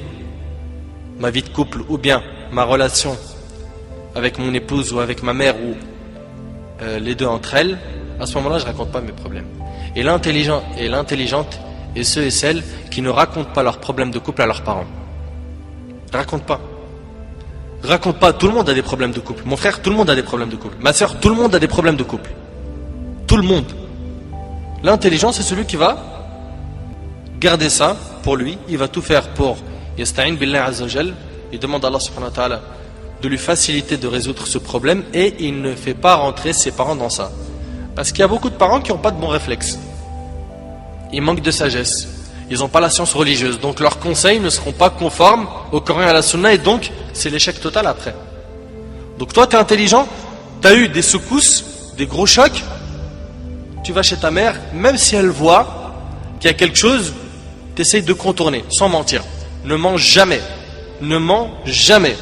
ma vie de couple ou bien ma relation avec mon épouse ou avec ma mère ou les deux entre elles, à ce moment-là je ne raconte pas mes problèmes. Et l'intelligent et l'intelligente et ceux et celles qui ne racontent pas leurs problèmes de couple à leurs parents. Raconte pas. Raconte pas, tout le monde a des problèmes de couple. Mon frère, tout le monde a des problèmes de couple. Ma soeur, tout le monde a des problèmes de couple. Tout le monde. L'intelligent, c'est celui qui va garder ça pour lui. Il va tout faire pour Yasta'in billah azza wa jal. Il demande à Allah subhanahu wa ta'ala de lui faciliter de résoudre ce problème et il ne fait pas rentrer ses parents dans ça. Parce qu'il y a beaucoup de parents qui n'ont pas de bons réflexes. Ils manquent de sagesse. Ils n'ont pas la science religieuse. Donc leurs conseils ne seront pas conformes au Coran et à la Sunna et donc c'est l'échec total après. Donc toi tu es intelligent, tu as eu des secousses, des gros chocs, tu vas chez ta mère, même si elle voit qu'il y a quelque chose, tu essayes de contourner, sans mentir. Ne mens jamais. Ne mens jamais.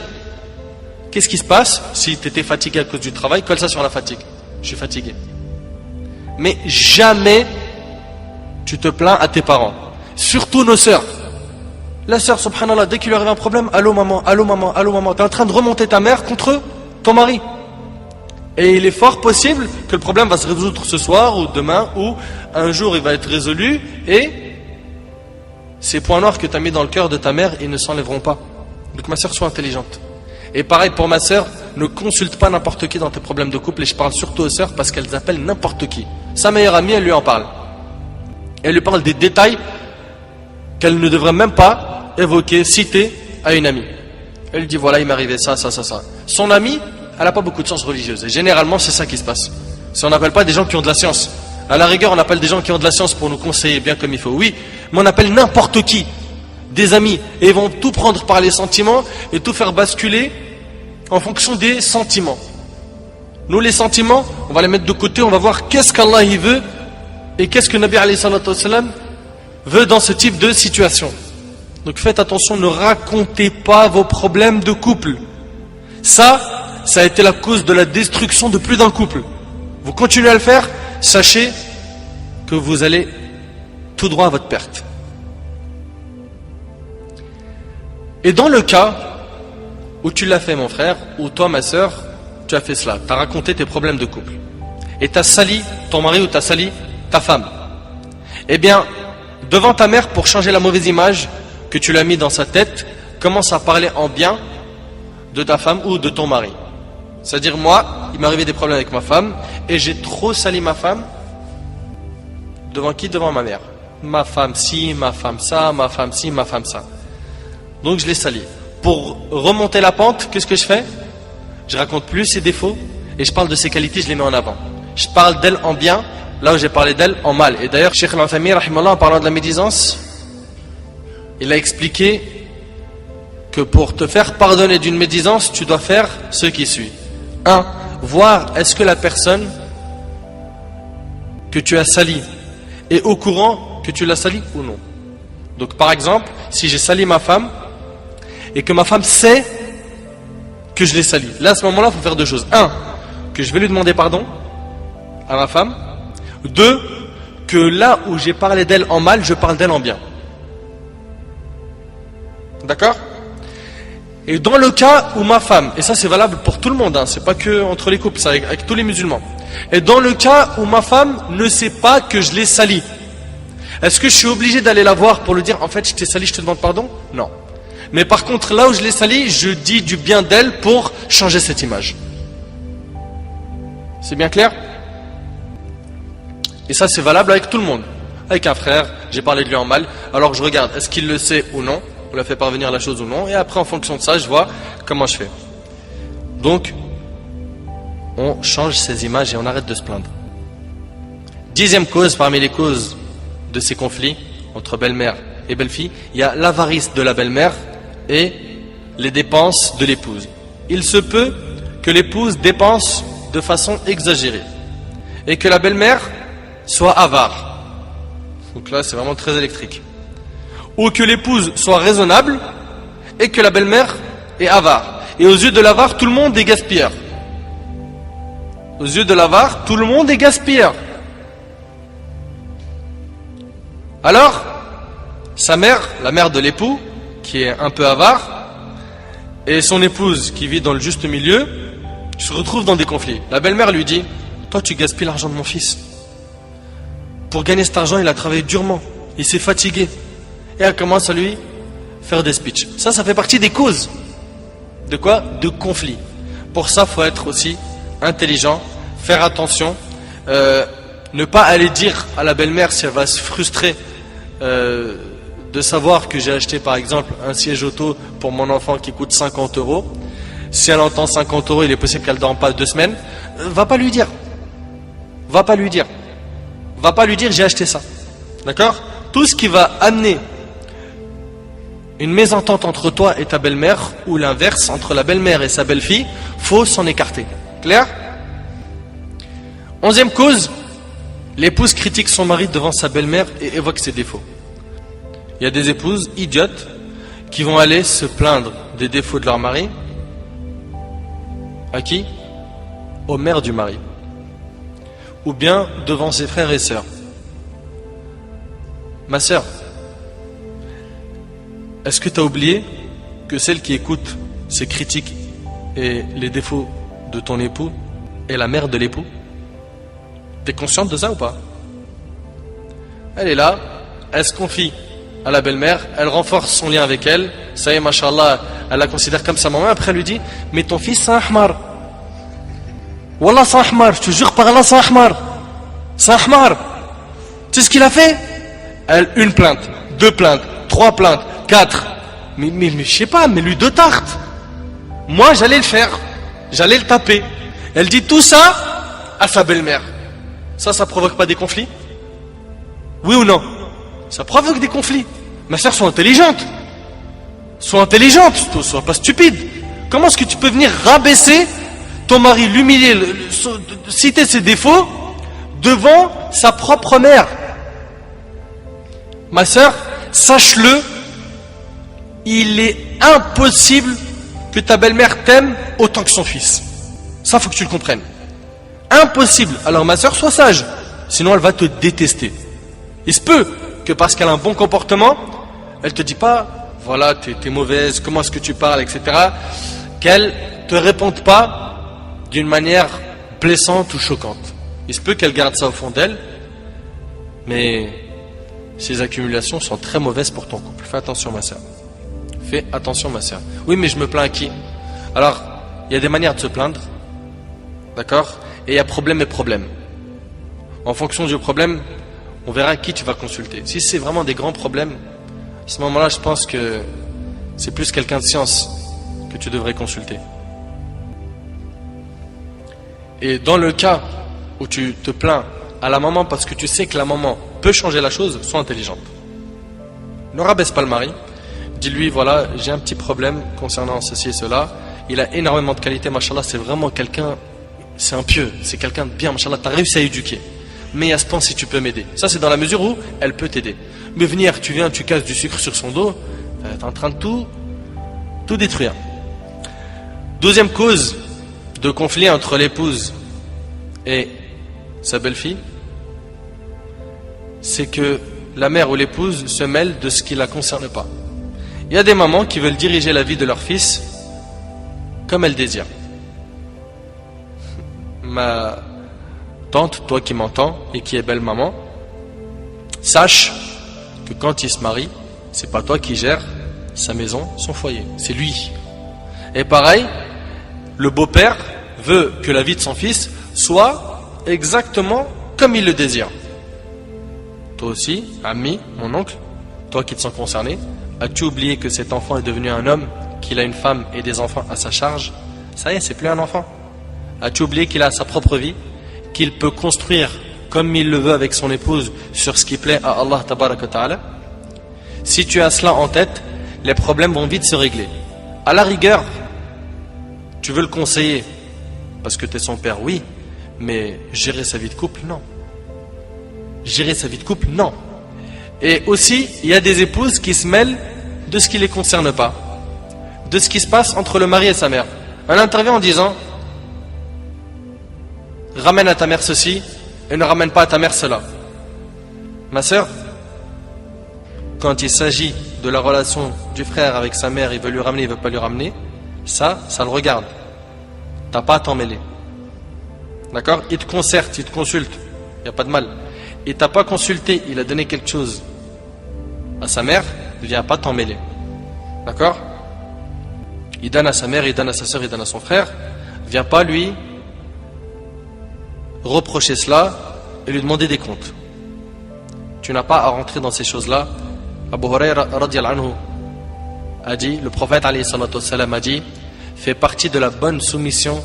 Qu'est-ce qui se passe si tu étais fatigué à cause du travail? Colle ça sur la fatigue. Je suis fatigué. Mais jamais tu te plains à tes parents. Surtout nos sœurs. La sœur, subhanallah, dès qu'il lui arrive un problème, allô maman, allô maman, allô maman. Tu es en train de remonter ta mère contre ton mari. Et il est fort possible que le problème va se résoudre ce soir ou demain ou un jour il va être résolu et ces points noirs que tu as mis dans le cœur de ta mère, ils ne s'enlèveront pas. Donc ma sœur, sois intelligente. Et pareil pour ma sœur, ne consulte pas n'importe qui dans tes problèmes de couple. Et je parle surtout aux sœurs parce qu'elles appellent n'importe qui. Sa meilleure amie, elle lui en parle. Elle lui parle des détails qu'elle ne devrait même pas évoquer, citer à une amie. Elle lui dit voilà, il m'est arrivé ça, ça, ça, ça. Son amie, elle n'a pas beaucoup de science religieuse. Et généralement, c'est ça qui se passe. Si on n'appelle pas des gens qui ont de la science. À la rigueur, on appelle des gens qui ont de la science pour nous conseiller bien comme il faut. Oui, mais on appelle n'importe qui des amis. Et ils vont tout prendre par les sentiments et tout faire basculer en fonction des sentiments. Nous, les sentiments, on va les mettre de côté, on va voir qu'est-ce qu'Allah y veut et qu'est-ce que Nabi alayhi salatu wassalam veut dans ce type de situation. Donc faites attention, ne racontez pas vos problèmes de couple. Ça a été la cause de la destruction de plus d'un couple. Vous continuez à le faire, sachez que vous allez tout droit à votre perte. Et dans le cas où tu l'as fait mon frère, ou toi ma soeur, tu as fait cela, tu as raconté tes problèmes de couple, et tu as sali ton mari ou tu as sali ta femme, eh bien, devant ta mère, pour changer la mauvaise image que tu l'as mis dans sa tête, commence à parler en bien de ta femme ou de ton mari. C'est-à-dire moi, il m'est arrivé des problèmes avec ma femme, et j'ai trop sali ma femme. Devant qui? Devant ma mère. Ma femme ci, ma femme ça, ma femme ci, ma femme ça. Donc je l'ai sali. Pour remonter la pente, qu'est-ce que je fais? Je raconte plus ses défauts et je parle de ses qualités, je les mets en avant. Je parle d'elle en bien, là où j'ai parlé d'elle en mal. Et d'ailleurs, Cheikh Al-Uthaymin, rahimallah, en parlant de la médisance, il a expliqué que pour te faire pardonner d'une médisance, tu dois faire ce qui suit. 1. Voir est-ce que la personne que tu as sali est au courant que tu l'as sali ou non. Donc par exemple, si j'ai sali ma femme et que ma femme sait que je l'ai sali, là à ce moment-là, il faut faire deux choses. 1. Que je vais lui demander pardon à ma femme. 2. Que là où j'ai parlé d'elle en mal, je parle d'elle en bien. D'accord? Et dans le cas où ma femme, et ça c'est valable pour tout le monde, hein, c'est pas que entre les couples, c'est avec tous les musulmans. Et dans le cas où ma femme ne sait pas que je l'ai sali, est-ce que je suis obligé d'aller la voir pour lui dire en fait je t'ai sali, je te demande pardon? Non. Mais par contre là où je l'ai sali, je dis du bien d'elle pour changer cette image. C'est bien clair? Et ça c'est valable avec tout le monde. Avec un frère, j'ai parlé de lui en mal, alors je regarde est-ce qu'il le sait ou non, on l'a fait parvenir la chose ou non, et après en fonction de ça je vois comment je fais. Donc on change ces images et on arrête de se plaindre. 10e cause parmi les causes de ces conflits entre belle-mère et belle-fille, il y a l'avarice de la belle-mère et les dépenses de l'épouse. Il se peut que l'épouse dépense de façon exagérée et que la belle-mère soit avare. Donc là, c'est vraiment très électrique. Ou que l'épouse soit raisonnable et que la belle-mère est avare. Et aux yeux de l'avare, tout le monde est gaspilleur. Aux yeux de l'avare, tout le monde est gaspilleur. Alors, sa mère, la mère de l'époux, qui est un peu avare, et son épouse qui vit dans le juste milieu, se retrouvent dans des conflits. La belle-mère lui dit: toi tu gaspilles l'argent de mon fils. Pour gagner cet argent, il a travaillé durement, il s'est fatigué. Et elle commence à lui faire des speeches. Ça fait partie des causes. De quoi? De conflits. Pour ça, il faut être aussi intelligent, faire attention, ne pas aller dire à la belle-mère si elle va se frustrer de savoir que j'ai acheté par exemple un siège auto pour mon enfant qui coûte 50 €. Si elle entend 50 €, il est possible qu'elle ne dorme pas 2 semaines. Va pas lui dire. Va pas lui dire. Va pas lui dire j'ai acheté ça. D'accord? Tout ce qui va amener une mésentente entre toi et ta belle-mère, ou l'inverse, entre la belle-mère et sa belle-fille, faut s'en écarter. Clair? 11e cause, l'épouse critique son mari devant sa belle-mère et évoque ses défauts. Il y a des épouses idiotes qui vont aller se plaindre des défauts de leur mari. À qui? Aux mères du mari. Ou bien devant ses frères et sœurs. Ma sœur, est-ce que tu as oublié que celle qui écoute ces critiques et les défauts de ton époux est la mère de l'époux? Tu es consciente de ça ou pas? Elle est là, elle se confie à la belle-mère, elle renforce son lien avec elle. Ça y est, machallah, elle la considère comme sa maman. Après, elle lui dit: mais ton fils, c'est un ahmar. Wallah, c'est un ahmar. Je te jure par Allah, c'est un ahmar. C'est un ahmar. Tu sais ce qu'il a fait? Elle, 1 plainte, 2 plaintes, 3 plaintes, 4. Mais je sais pas, mais lui 2 tartes. Moi, j'allais le faire. J'allais le taper. Elle dit tout ça à sa belle-mère. Ça provoque pas des conflits? Oui ou non? Ça provoque des conflits. Ma soeur, sois intelligente. Sois intelligente, sois pas stupide. Comment est-ce que tu peux venir rabaisser ton mari, l'humilier, citer ses défauts devant sa propre mère? Ma soeur, sache-le, il est impossible que ta belle-mère t'aime autant que son fils. Ça, faut que tu le comprennes. Impossible. Alors ma soeur, sois sage. Sinon, elle va te détester. Il se peut que parce qu'elle a un bon comportement, elle te dit pas, voilà, t'es mauvaise, comment est-ce que tu parles, etc. Qu'elle te réponde pas d'une manière blessante ou choquante. Il se peut qu'elle garde ça au fond d'elle, mais ces accumulations sont très mauvaises pour ton couple. Fais attention, ma soeur. Fais attention, ma soeur. Oui, mais je me plains à qui? Alors, il y a des manières de se plaindre, d'accord? Et il y a problème et problème. En fonction du problème, on verra qui tu vas consulter. Si c'est vraiment des grands problèmes, à ce moment-là, je pense que c'est plus quelqu'un de science que tu devrais consulter. Et dans le cas où tu te plains à la maman parce que tu sais que la maman peut changer la chose, sois intelligente. Ne rabaisse pas le mari. Dis-lui, voilà, j'ai un petit problème concernant ceci et cela. Il a énormément de qualités, machallah, c'est vraiment quelqu'un, c'est un pieux, c'est quelqu'un de bien, machallah, tu as réussi à éduquer. Mais à ce point, si tu peux m'aider. Ça, c'est dans la mesure où elle peut t'aider. Mais venir, tu viens, tu casses du sucre sur son dos, tu es en train de tout détruire. 2e cause de conflit entre l'épouse et sa belle-fille, c'est que la mère ou l'épouse se mêle de ce qui ne la concerne pas. Il y a des mamans qui veulent diriger la vie de leur fils comme elles désirent. Ma tante, toi qui m'entends et qui est belle maman, sache que quand il se marie, c'est pas toi qui gères sa maison, son foyer, c'est lui. Et pareil, le beau-père veut que la vie de son fils soit exactement comme il le désire. Toi aussi, ami, mon oncle, toi qui te sens concerné, as-tu oublié que cet enfant est devenu un homme, qu'il a une femme et des enfants à sa charge? Ça y est, c'est plus un enfant. As-tu oublié qu'il a sa propre vie, qu'il peut construire comme il le veut avec son épouse sur ce qui plaît à Allah tabaraka wa ta'ala? Si tu as cela en tête, les problèmes vont vite se régler. À la rigueur, tu veux le conseiller parce que tu es son père, oui, mais gérer sa vie de couple, non. Gérer sa vie de couple, non. Et aussi, il y a des épouses qui se mêlent de ce qui ne les concerne pas, de ce qui se passe entre le mari et sa mère. Elle intervient en disant: ramène à ta mère ceci et ne ramène pas à ta mère cela. Ma sœur, quand il s'agit de la relation du frère avec sa mère, il veut lui ramener, il ne veut pas lui ramener, ça le regarde. T'as pas à t'en mêler. D'accord? Il te concerte, il te consulte, il n'y a pas de mal. Il t'a pas consulté, il a donné quelque chose à sa mère, ne viens pas t'en mêler. D'accord? Il donne à sa mère, il donne à sa soeur, il donne à son frère. Viens pas lui reprocher cela et lui demander des comptes. Tu n'as pas à rentrer dans ces choses-là. Abu Huraira radiyallahu anhu a dit, le prophète alayhi salatu wassalam a dit, fait partie de la bonne soumission,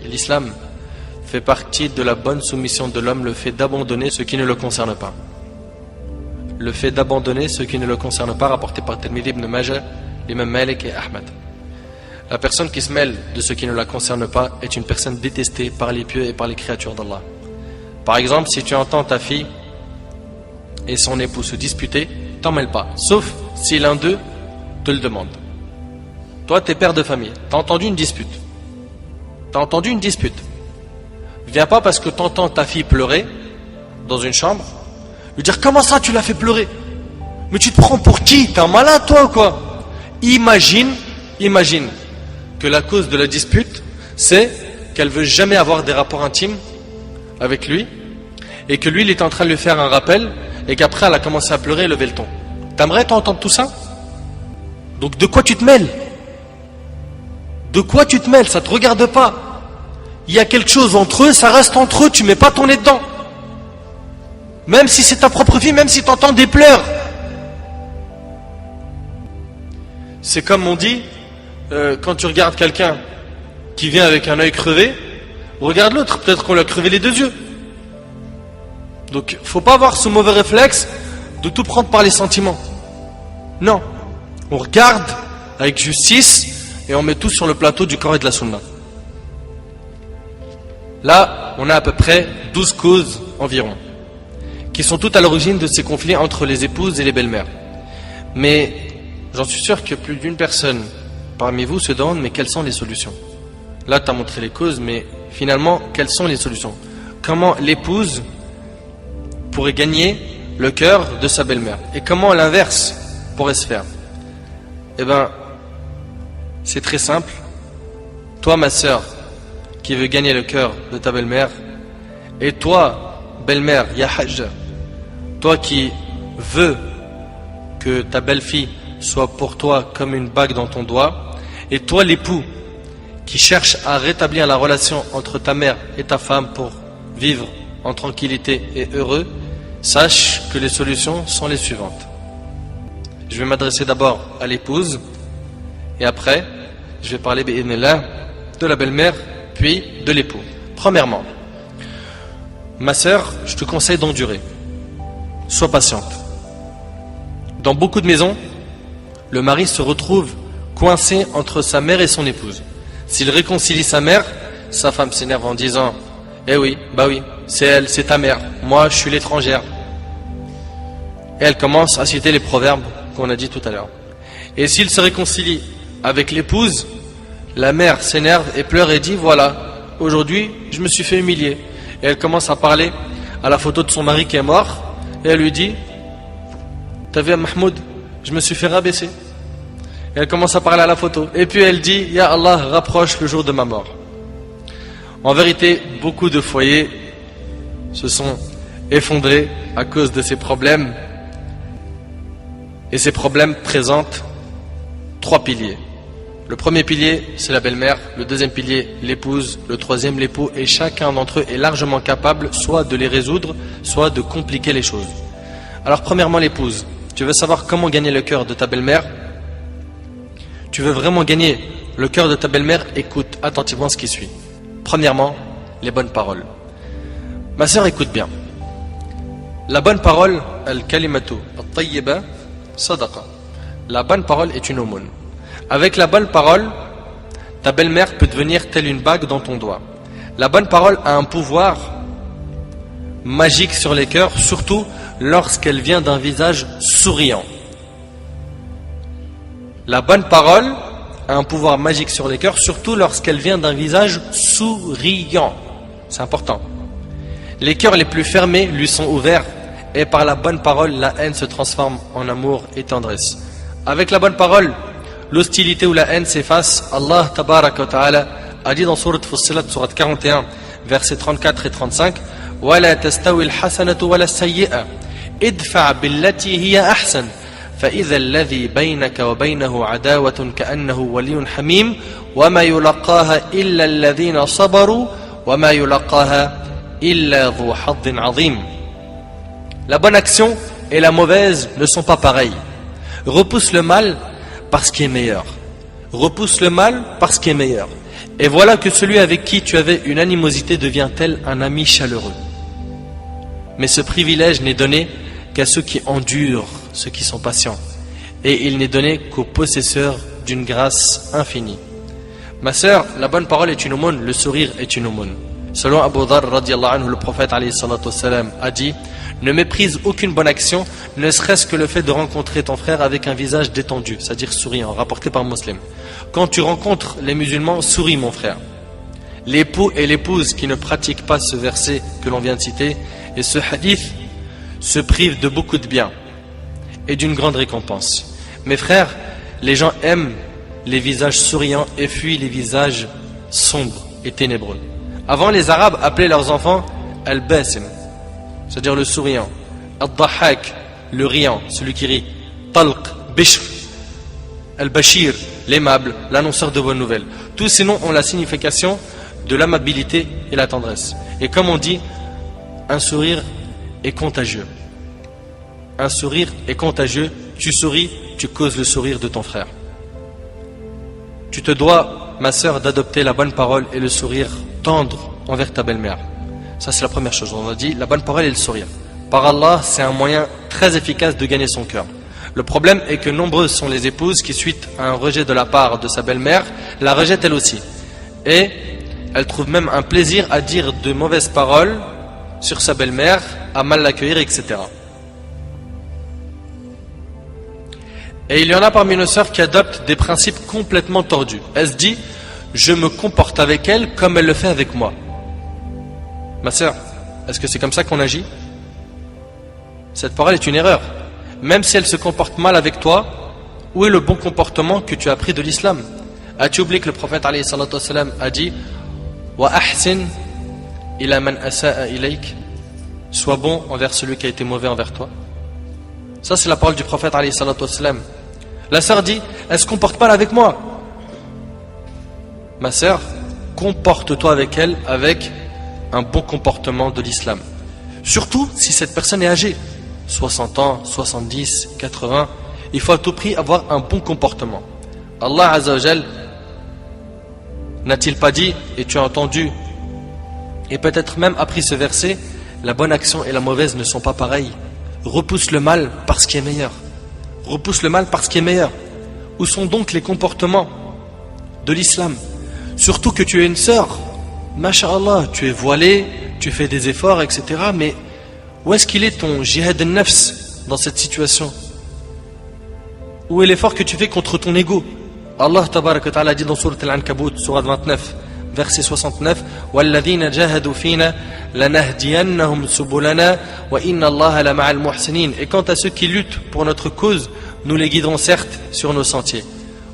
l'islam fait partie de la bonne soumission de l'homme, le fait d'abandonner ce qui ne le concerne pas. Le fait d'abandonner ce qui ne le concerne pas, rapporté par Tirmidhi, Ibn Majah, l'imam Malik et Ahmad. La personne qui se mêle de ce qui ne la concerne pas est une personne détestée par les pieux et par les créatures d'Allah. Par exemple, si tu entends ta fille et son époux se disputer, t'en mêle pas, sauf si l'un d'eux te le demande. Toi, t'es père de famille, t'as entendu une dispute. Viens pas parce que t'entends ta fille pleurer dans une chambre, lui dire: comment ça tu l'as fait pleurer? Mais tu te prends pour qui? T'es un malade toi ou quoi? Imagine que la cause de la dispute, c'est qu'elle veut jamais avoir des rapports intimes avec lui, et que lui il est en train de lui faire un rappel, et qu'après elle a commencé à pleurer et lever le ton. T'aimerais t'entendre tout ça? Donc de quoi tu te mêles? Ça te regarde pas. Il y a quelque chose entre eux, ça reste entre eux, tu mets pas ton nez dedans. Même si c'est ta propre fille, même si tu entends des pleurs. C'est comme on dit, quand tu regardes quelqu'un qui vient avec un œil crevé, regarde l'autre, peut-être qu'on lui a crevé les deux yeux. Donc faut pas avoir ce mauvais réflexe de tout prendre par les sentiments. Non, on regarde avec justice et on met tout sur le plateau du corps et de la sunna. Là, on a à peu près 12 causes environ, qui sont toutes à l'origine de ces conflits entre les épouses et les belles-mères. Mais j'en suis sûr que plus d'une personne parmi vous se demande: mais quelles sont les solutions? Là, tu as montré les causes, mais finalement, quelles sont les solutions? Comment l'épouse pourrait gagner le cœur de sa belle-mère? Et comment l'inverse pourrait se faire? Eh bien, c'est très simple. Toi, ma sœur, qui veut gagner le cœur de ta belle-mère, et toi, belle-mère, ya hajja, toi qui veux que ta belle-fille soit pour toi comme une bague dans ton doigt, et toi, l'époux, qui cherche à rétablir la relation entre ta mère et ta femme pour vivre en tranquillité et heureux, sache que les solutions sont les suivantes. Je vais m'adresser d'abord à l'épouse, et après, je vais parler bi'idhnillah de la belle-mère, puis de l'époux. Premièrement, ma sœur, je te conseille d'endurer. Sois patiente. Dans beaucoup de maisons, le mari se retrouve coincé entre sa mère et son épouse. S'il réconcilie sa mère, sa femme s'énerve en disant: eh oui, bah oui, c'est elle, c'est ta mère, moi je suis l'étrangère. Et elle commence à citer les proverbes qu'on a dit tout à l'heure. Et s'il se réconcilie avec l'épouse, la mère s'énerve et pleure et dit: voilà, aujourd'hui je me suis fait humilier. Et elle commence à parler à la photo de son mari qui est mort, et elle lui dit: t'as vu Mahmoud, je me suis fait rabaisser. Et elle commence à parler à la photo, et puis elle dit: ya Allah, rapproche le jour de ma mort. En vérité, beaucoup de foyers se sont effondrés à cause de ces problèmes, et ces problèmes présentent 3 piliers. Le premier pilier, c'est la belle-mère. Le deuxième pilier, l'épouse. Le troisième, l'époux. Et chacun d'entre eux est largement capable soit de les résoudre, soit de compliquer les choses. Alors premièrement, l'épouse. Tu veux savoir comment gagner le cœur de ta belle-mère? Tu veux vraiment gagner le cœur de ta belle-mère? Écoute attentivement ce qui suit. Premièrement, les bonnes paroles. Ma sœur, écoute bien. La bonne parole, al-kalimatu at-tayyiba sadaqa. La bonne parole est une aumône. Avec la bonne parole, ta belle-mère peut devenir telle une bague dans ton doigt. La bonne parole a un pouvoir magique sur les cœurs, surtout lorsqu'elle vient d'un visage souriant. La bonne parole a un pouvoir magique sur les cœurs, surtout lorsqu'elle vient d'un visage souriant. C'est important. Les cœurs les plus fermés lui sont ouverts, et par la bonne parole, la haine se transforme en amour et tendresse. Avec la bonne parole, l'hostilité ou la haine s'efface. Allah tabaraka wa ta'ala a dit dans sourate Fussilat, sourate 41, versets 34 et 35, وَلَا تَسْتَوِي الْحَسَنَةُ وَلَا السَّيِّئَةُ ادْفَعْ بِالَّتِي هِيَ أَحْسَنُ فإذا الذي بينك وبينه عداوة كأنه ولي حميم وما يلقاها إلا الذين صبروا وما يلقاها إلا ذو حظ عظيم. La bonne action et la mauvaise ne sont pas pareilles. Repousse le mal parce qu'il est meilleur. Repousse le mal parce qu'il est meilleur. Et voilà que celui avec qui tu avais une animosité devient tel un ami chaleureux. Mais ce privilège n'est donné qu'à ceux qui endurent, ceux qui sont patients. Et il n'est donné qu'aux possesseurs d'une grâce infinie. Ma sœur, la bonne parole est une aumône, le sourire est une aumône. Selon Abu Dharr radiyallahu anhu, le prophète alayhi salatu wassalam a dit: ne méprise aucune bonne action, ne serait-ce que le fait de rencontrer ton frère avec un visage détendu, c'est-à-dire souriant, rapporté par Muslim. Quand tu rencontres les musulmans, souris mon frère. L'époux et l'épouse qui ne pratiquent pas ce verset que l'on vient de citer et ce hadith se privent de beaucoup de bien et d'une grande récompense. Mes frères, les gens aiment les visages souriants et fuient les visages sombres et ténébreux. Avant, les Arabes appelaient leurs enfants al-basim, c'est-à-dire le souriant, al-dahak, le riant, celui qui rit, talq, bishr, al-bashir, l'aimable, l'annonceur de bonnes nouvelles. Tous ces noms ont la signification de l'amabilité et la tendresse. Et comme on dit, un sourire est contagieux. Un sourire est contagieux. Tu souris, tu causes le sourire de ton frère. Tu te dois, ma sœur, d'adopter la bonne parole et le sourire tendre envers ta belle-mère. Ça, c'est la première chose. On a dit la bonne parole et le sourire. Par Allah, c'est un moyen très efficace de gagner son cœur. Le problème est que nombreuses sont les épouses qui, suite à un rejet de la part de sa belle-mère, la rejettent elle aussi. Et elle trouve même un plaisir à dire de mauvaises paroles sur sa belle-mère, à mal l'accueillir, etc. Et il y en a parmi nos sœurs qui adoptent des principes complètement tordus. Elle se dit: je me comporte avec elle comme elle le fait avec moi. Ma sœur, est-ce que c'est comme ça qu'on agit? Cette parole est une erreur. Même si elle se comporte mal avec toi, où est le bon comportement que tu as appris de l'islam? As-tu oublié que le prophète alayhi salatu wassalam a dit: wa ahsin ila man asa'a ilayk, sois bon envers celui qui a été mauvais envers toi. Ça, c'est la parole du prophète alayhi salatu wassalam. La sœur dit: elle se comporte mal avec moi. Ma sœur, comporte-toi avec elle avec un bon comportement de l'islam. Surtout si cette personne est âgée, 60 ans, 70, 80, il faut à tout prix avoir un bon comportement. Allah Azza wa Jal n'a-t-il pas dit, et tu as entendu, et peut-être même appris ce verset: la bonne action et la mauvaise ne sont pas pareilles. Repousse le mal parce qu'il est meilleur. Repousse le mal parce qu'il est meilleur. Où sont donc les comportements de l'islam? Surtout que tu es une sœur, masha'Allah, tu es voilée, tu fais des efforts, etc. Mais où est-ce qu'il est ton jihad al-nafs dans cette situation? Où est l'effort que tu fais contre ton ego? Allah tabaraka wa ta'ala dit dans sourate Al-Ankabut, sourate 29, verset 69: وَالَّذِينَ جَاهَدُوا فِينَا لَنَهْدِيَنَّهُمْ سُبُلَنَا وَإِنَّ اللَّهَ لَمَعَ الْمُحْسِنِينَ. Et quant à ceux qui luttent pour notre cause, nous les guiderons certes sur nos sentiers.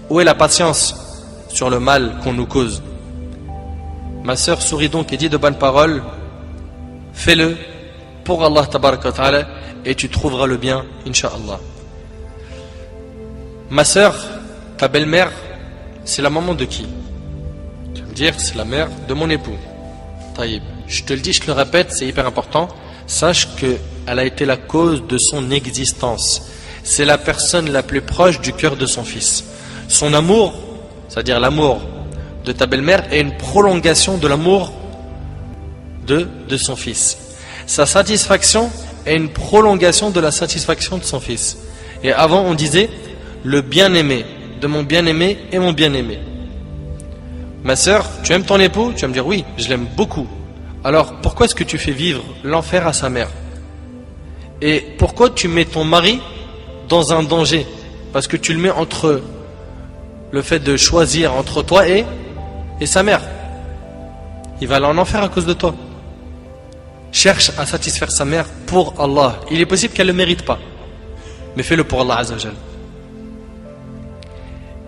Où est la patience sur le mal qu'on nous cause? Ma sœur, souris donc et dis de bonnes paroles. Fais-le pour Allah tabaraka wa ta'ala et tu trouveras le bien, incha'Allah. Ma sœur, ta belle-mère, c'est la maman de qui? Tu vas me dire, c'est la mère de mon époux. Taïb. Je te le dis, je te le répète, c'est hyper important. Sache qu'elle a été la cause de son existence. C'est la personne la plus proche du cœur de son fils. Son amour, c'est-à-dire l'amour de ta belle-mère est une prolongation de l'amour de son fils. Sa satisfaction est une prolongation de la satisfaction de son fils. Et avant on disait le bien-aimé de mon bien-aimé et mon bien-aimé. Ma sœur, tu aimes ton époux? Tu vas me dire oui, je l'aime beaucoup. Alors pourquoi est-ce que tu fais vivre l'enfer à sa mère? Et pourquoi tu mets ton mari dans un danger? Parce que tu le mets entre le fait de choisir entre toi et sa mère. Il va aller en enfer à cause de toi. Cherche à satisfaire sa mère pour Allah. Il est possible qu'elle ne le mérite pas, mais fais-le pour Allah Azza wa Jal.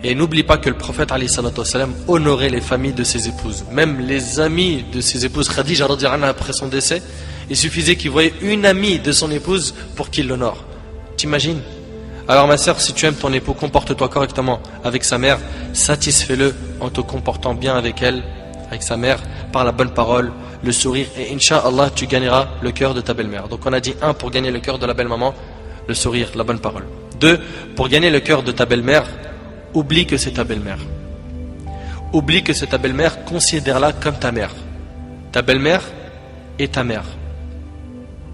Et n'oublie pas que le prophète alayhi salatu wassalam honorait les familles de ses épouses. Même les amis de ses épouses, Khadija radhiyallahu anha, après son décès, il suffisait qu'il voyait une amie de son épouse pour qu'il l'honore. T'imagines? Alors ma sœur, si tu aimes ton époux, comporte-toi correctement avec sa mère, satisfais-le en te comportant bien avec elle, avec sa mère, par la bonne parole, le sourire, et Inch'Allah tu gagneras le cœur de ta belle-mère. Donc on a dit 1 pour gagner le cœur de la belle-maman, le sourire, la bonne parole. 2 pour gagner le cœur de ta belle-mère, oublie que c'est ta belle-mère. Oublie que c'est ta belle-mère, considère-la comme ta mère. Ta belle-mère est ta mère.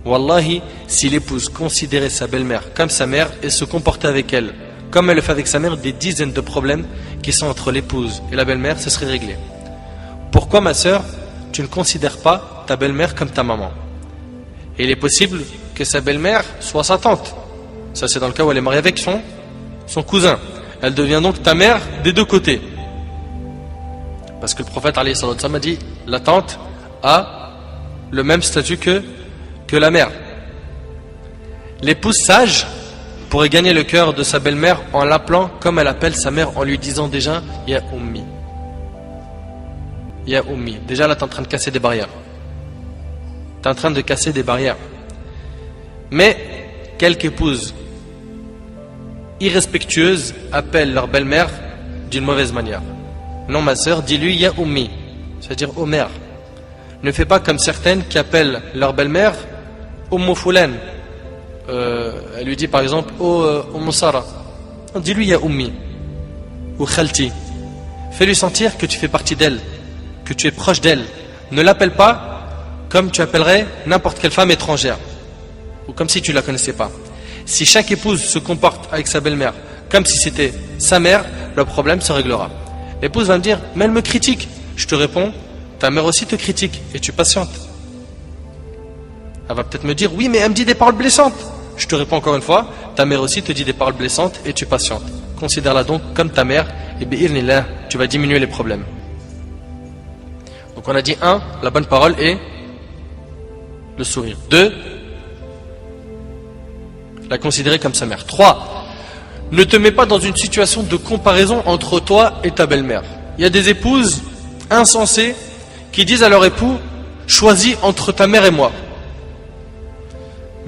Wallahi, si l'épouse considérait sa belle-mère comme sa mère et se comportait avec elle comme elle le fait avec sa mère, des dizaines de problèmes qui sont entre l'épouse et la belle-mère, ce serait réglé. Pourquoi ma sœur, tu ne considères pas ta belle-mère comme ta maman? Et il est possible que sa belle-mère soit sa tante. Ça c'est dans le cas où elle est mariée avec son cousin. Elle devient donc ta mère des deux côtés. Parce que le prophète alayhi salatu wassalam a dit, la tante a le même statut que la mère. L'épouse sage pourrait gagner le cœur de sa belle-mère en l'appelant comme elle appelle sa mère, en lui disant déjà Ya Ummi. Ya Ummi. Déjà là tu es en train de casser des barrières. Tu es en train de casser des barrières. Mais quelques épouses irrespectueuses appellent leur belle-mère d'une mauvaise manière. Non ma sœur, dis-lui Ya Ummi, c'est-à-dire ô mère. Ne fais pas comme certaines qui appellent leur belle-mère Ummu Fulan. Elle lui dit par exemple Ummu Sara. Dis-lui Ya Ummi ou Khalti. Fais-lui sentir que tu fais partie d'elle, que tu es proche d'elle. Ne l'appelle pas comme tu appellerais n'importe quelle femme étrangère ou comme si tu ne la connaissais pas. Si chaque épouse se comporte avec sa belle-mère comme si c'était sa mère, le problème se réglera. L'épouse va me dire mais elle me critique. Je te réponds, ta mère aussi te critique et tu patientes. Elle va peut-être me dire oui mais elle me dit des paroles blessantes. Je te réponds encore une fois, ta mère aussi te dit des paroles blessantes et tu patientes. Considère-la donc comme ta mère et bi'irnillah, tu vas diminuer les problèmes. Donc on a dit 1, la bonne parole et le sourire. 2, la considérer comme sa mère. 3, ne te mets pas dans une situation de comparaison entre toi et ta belle-mère. Il y a des épouses insensées qui disent à leur époux choisis entre ta mère et moi.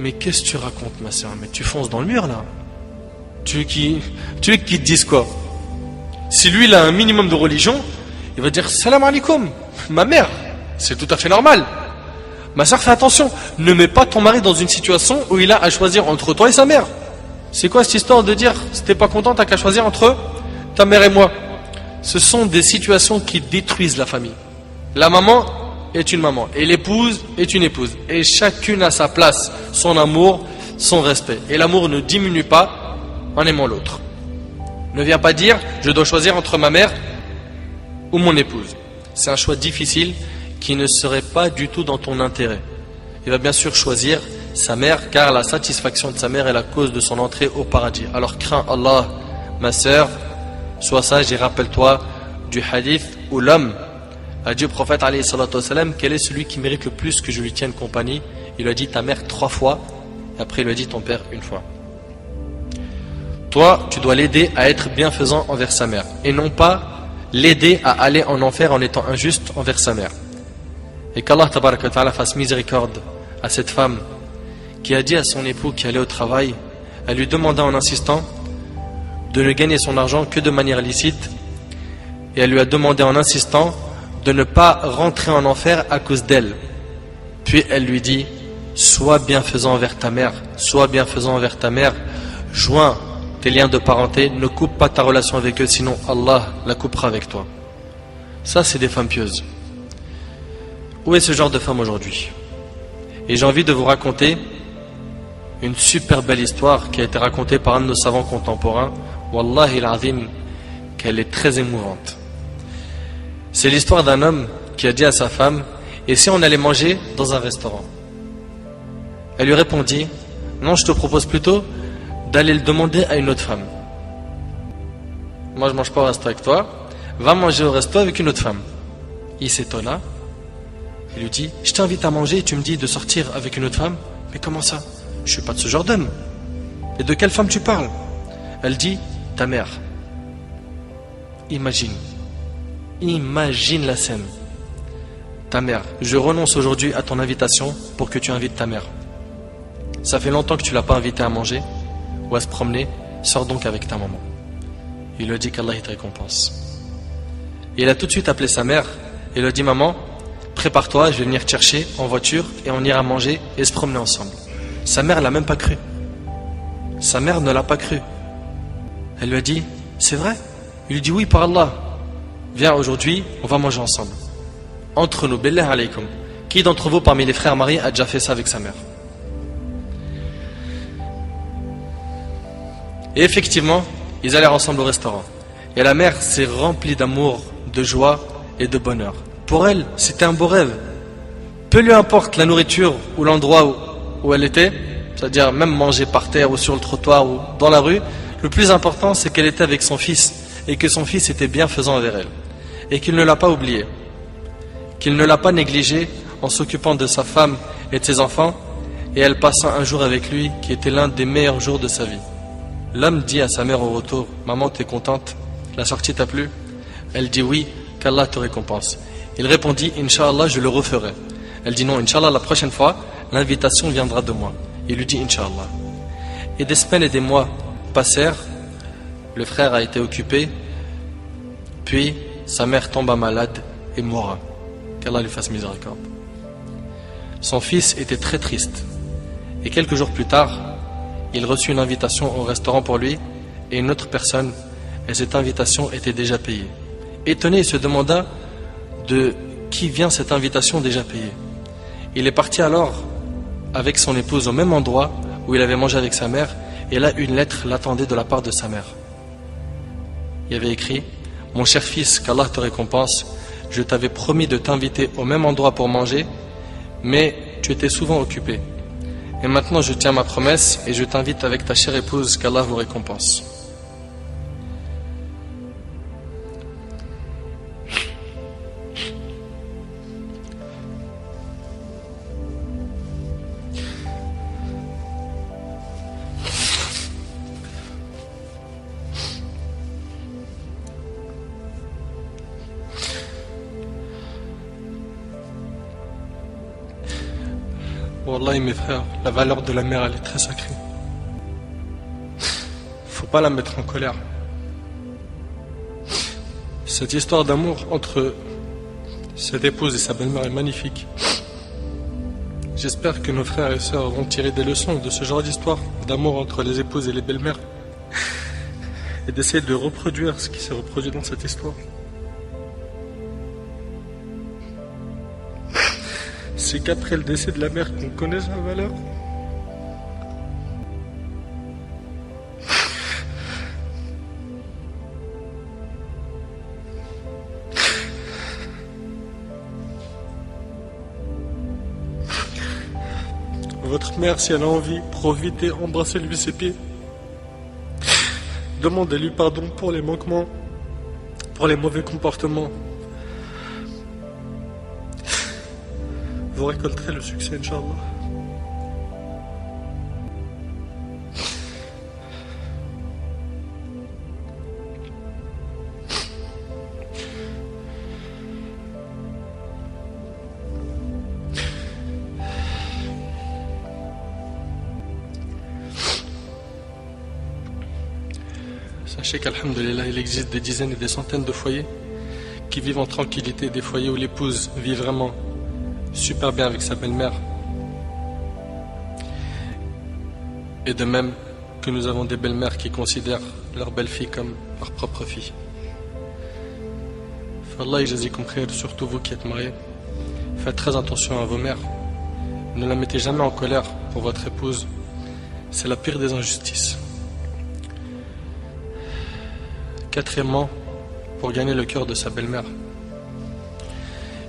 Mais qu'est-ce que tu racontes ma soeur? Mais tu fonces dans le mur là. Tu veux qu'ils te disent quoi? Si lui il a un minimum de religion, il va dire salam alaikum, ma mère, c'est tout à fait normal. Ma soeur, fais attention, ne mets pas ton mari dans une situation où il a à choisir entre toi et sa mère. C'est quoi cette histoire de dire si t'es pas content, t'as qu'à choisir entre ta mère et moi? Ce sont des situations qui détruisent la famille. La maman est une maman et l'épouse est une épouse et chacune a sa place, son amour, son respect, et l'amour ne diminue pas en aimant l'autre. Ne viens pas dire je dois choisir entre ma mère ou mon épouse. C'est un choix difficile qui ne serait pas du tout dans ton intérêt. Il va bien sûr choisir sa mère car la satisfaction de sa mère est la cause de son entrée au paradis. Alors crains Allah ma sœur, sois sage et rappelle-toi du hadith où l'homme a dit au prophète alayhi salatu wassalam, quel est celui qui mérite le plus que je lui tienne compagnie? Il lui a dit ta mère 3 fois et après il lui a dit ton père 1 fois. Toi tu dois l'aider à être bienfaisant envers sa mère et non pas l'aider à aller en enfer en étant injuste envers sa mère. Et qu'Allah tabaraka wa ta'ala fasse miséricorde à cette femme qui a dit à son époux qui allait au travail, elle lui demanda en insistant de ne gagner son argent que de manière licite et elle lui a demandé en insistant de ne pas rentrer en enfer à cause d'elle. Puis elle lui dit sois bienfaisant envers ta mère, sois bienfaisant envers ta mère, joins tes liens de parenté, ne coupe pas ta relation avec eux sinon Allah la coupera avec toi. Ça, c'est des femmes pieuses. Où est ce genre de femme aujourd'hui? Et j'ai envie de vous raconter une super belle histoire qui a été racontée par un de nos savants contemporains. Wallahi al-azim, qu'elle est très émouvante. C'est l'histoire d'un homme qui a dit à sa femme: et si on allait manger dans un restaurant? Elle lui répondit: non, je te propose plutôt d'aller le demander à une autre femme. Moi je mange pas au resto avec toi, va manger au resto avec une autre femme. Il s'étonna. Il lui dit: je t'invite à manger et tu me dis de sortir avec une autre femme? Mais comment ça? Je suis pas de ce genre d'homme. Et de quelle femme tu parles? Elle dit: ta mère. Imagine la scène. Ta mère: je renonce aujourd'hui à ton invitation pour que tu invites ta mère. Ça fait longtemps que tu l'as pas invitée à manger ou à se promener, sors donc avec ta maman. Il lui a dit qu'Allah te récompense. Et il a tout de suite appelé sa mère et lui a dit: maman, prépare-toi, je vais venir te chercher en voiture et on ira manger et se promener ensemble. Sa mère l'a même pas cru. Sa mère ne l'a pas cru. Elle lui a dit: c'est vrai? Il lui dit: oui, par Allah. Viens aujourd'hui, on va manger ensemble. Entre nous, billah alaykum. Qui d'entre vous parmi les frères mariés a déjà fait ça avec sa mère? Et effectivement, ils allèrent ensemble au restaurant. Et la mère s'est remplie d'amour, de joie et de bonheur. Pour elle, c'était un beau rêve. Peu lui importe la nourriture ou l'endroit où elle était, c'est-à-dire même manger par terre ou sur le trottoir ou dans la rue, le plus important c'est qu'elle était avec son fils et que son fils était bienfaisant envers elle. Et qu'il ne l'a pas oublié. Qu'il ne l'a pas négligé en s'occupant de sa femme et de ses enfants, et elle passa un jour avec lui qui était l'un des meilleurs jours de sa vie. L'homme dit à sa mère au retour: maman, t'es contente? La sortie t'a plu? Elle dit: oui, qu'Allah te récompense. Il répondit: Inch'Allah, je le referai. Elle dit: non, Inch'Allah, la prochaine fois, l'invitation viendra de moi. Il lui dit: Inch'Allah. Et des semaines et des mois passèrent. Le frère a été occupé. Puis sa mère tomba malade et mourra. Qu'Allah lui fasse miséricorde. Son fils était très triste. Et quelques jours plus tard, il reçut une invitation au restaurant pour lui et une autre personne, et cette invitation était déjà payée. Étonné, il se demanda de qui vient cette invitation déjà payée. Il est parti alors avec son épouse au même endroit où il avait mangé avec sa mère, et là une lettre l'attendait de la part de sa mère. Il y avait écrit: mon cher fils, qu'Allah te récompense, je t'avais promis de t'inviter au même endroit pour manger, mais tu étais souvent occupé. Et maintenant je tiens ma promesse et je t'invite avec ta chère épouse, qu'Allah vous récompense. Wallahi mes frères, la valeur de la mère elle est très sacrée. Faut pas la mettre en colère. Cette histoire d'amour entre cette épouse et sa belle-mère est magnifique. J'espère que nos frères et sœurs vont tirer des leçons de ce genre d'histoire d'amour entre les épouses et les belles-mères et d'essayer de reproduire ce qui s'est reproduit dans cette histoire. C'est qu'après le décès de la mère qu'on connaît sa valeur. Votre mère, si elle a envie, profitez, embrassez-lui ses pieds. Demandez-lui pardon pour les manquements, pour les mauvais comportements. Vous récolterez le succès, Inch'Allah. Sachez qu'alhamdulillah, il existe des dizaines et des centaines de foyers qui vivent en tranquillité, des foyers où l'épouse vit vraiment super bien avec sa belle-mère. Et de même que nous avons des belles-mères qui considèrent leur belle-fille comme leur propre fille. Allah yajazikum khair, surtout vous qui êtes mariés. Faites très attention à vos mères. Ne la mettez jamais en colère pour votre épouse. C'est la pire des injustices. Quatrièmement, pour gagner le cœur de sa belle-mère,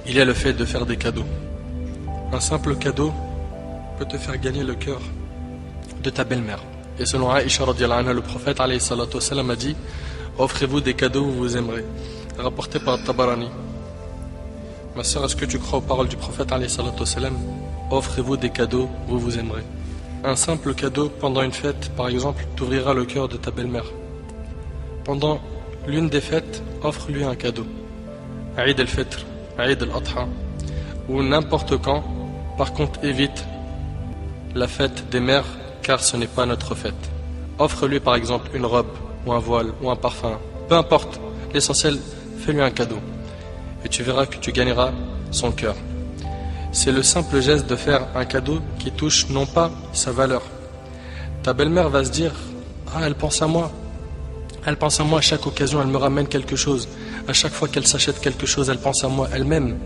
il y a le fait de faire des cadeaux. Un simple cadeau peut te faire gagner le cœur de ta belle-mère. Et selon Aïcha radhiyallahu anha, le prophète alayhi salatu wassalam a dit: offrez-vous des cadeaux, vous vous aimerez. Rapporté par Tabarani. Ma soeur, est-ce que tu crois aux paroles du prophète alayhi salatu wassalam? Offrez-vous des cadeaux, vous vous aimerez. Un simple cadeau pendant une fête, par exemple, t'ouvrira le cœur de ta belle-mère. Pendant l'une des fêtes, offre-lui un cadeau. Aïd al-Fitr, Aïd al-Adha, ou n'importe quand. Par contre, évite la fête des mères, car ce n'est pas notre fête. Offre-lui par exemple une robe, ou un voile, ou un parfum. Peu importe, l'essentiel, fais-lui un cadeau. Et tu verras que tu gagneras son cœur. C'est le simple geste de faire un cadeau qui touche non pas sa valeur. Ta belle-mère va se dire: ah, elle pense à moi. Elle pense à moi à chaque occasion, elle me ramène quelque chose. À chaque fois qu'elle s'achète quelque chose, elle pense à moi, elle m'aime.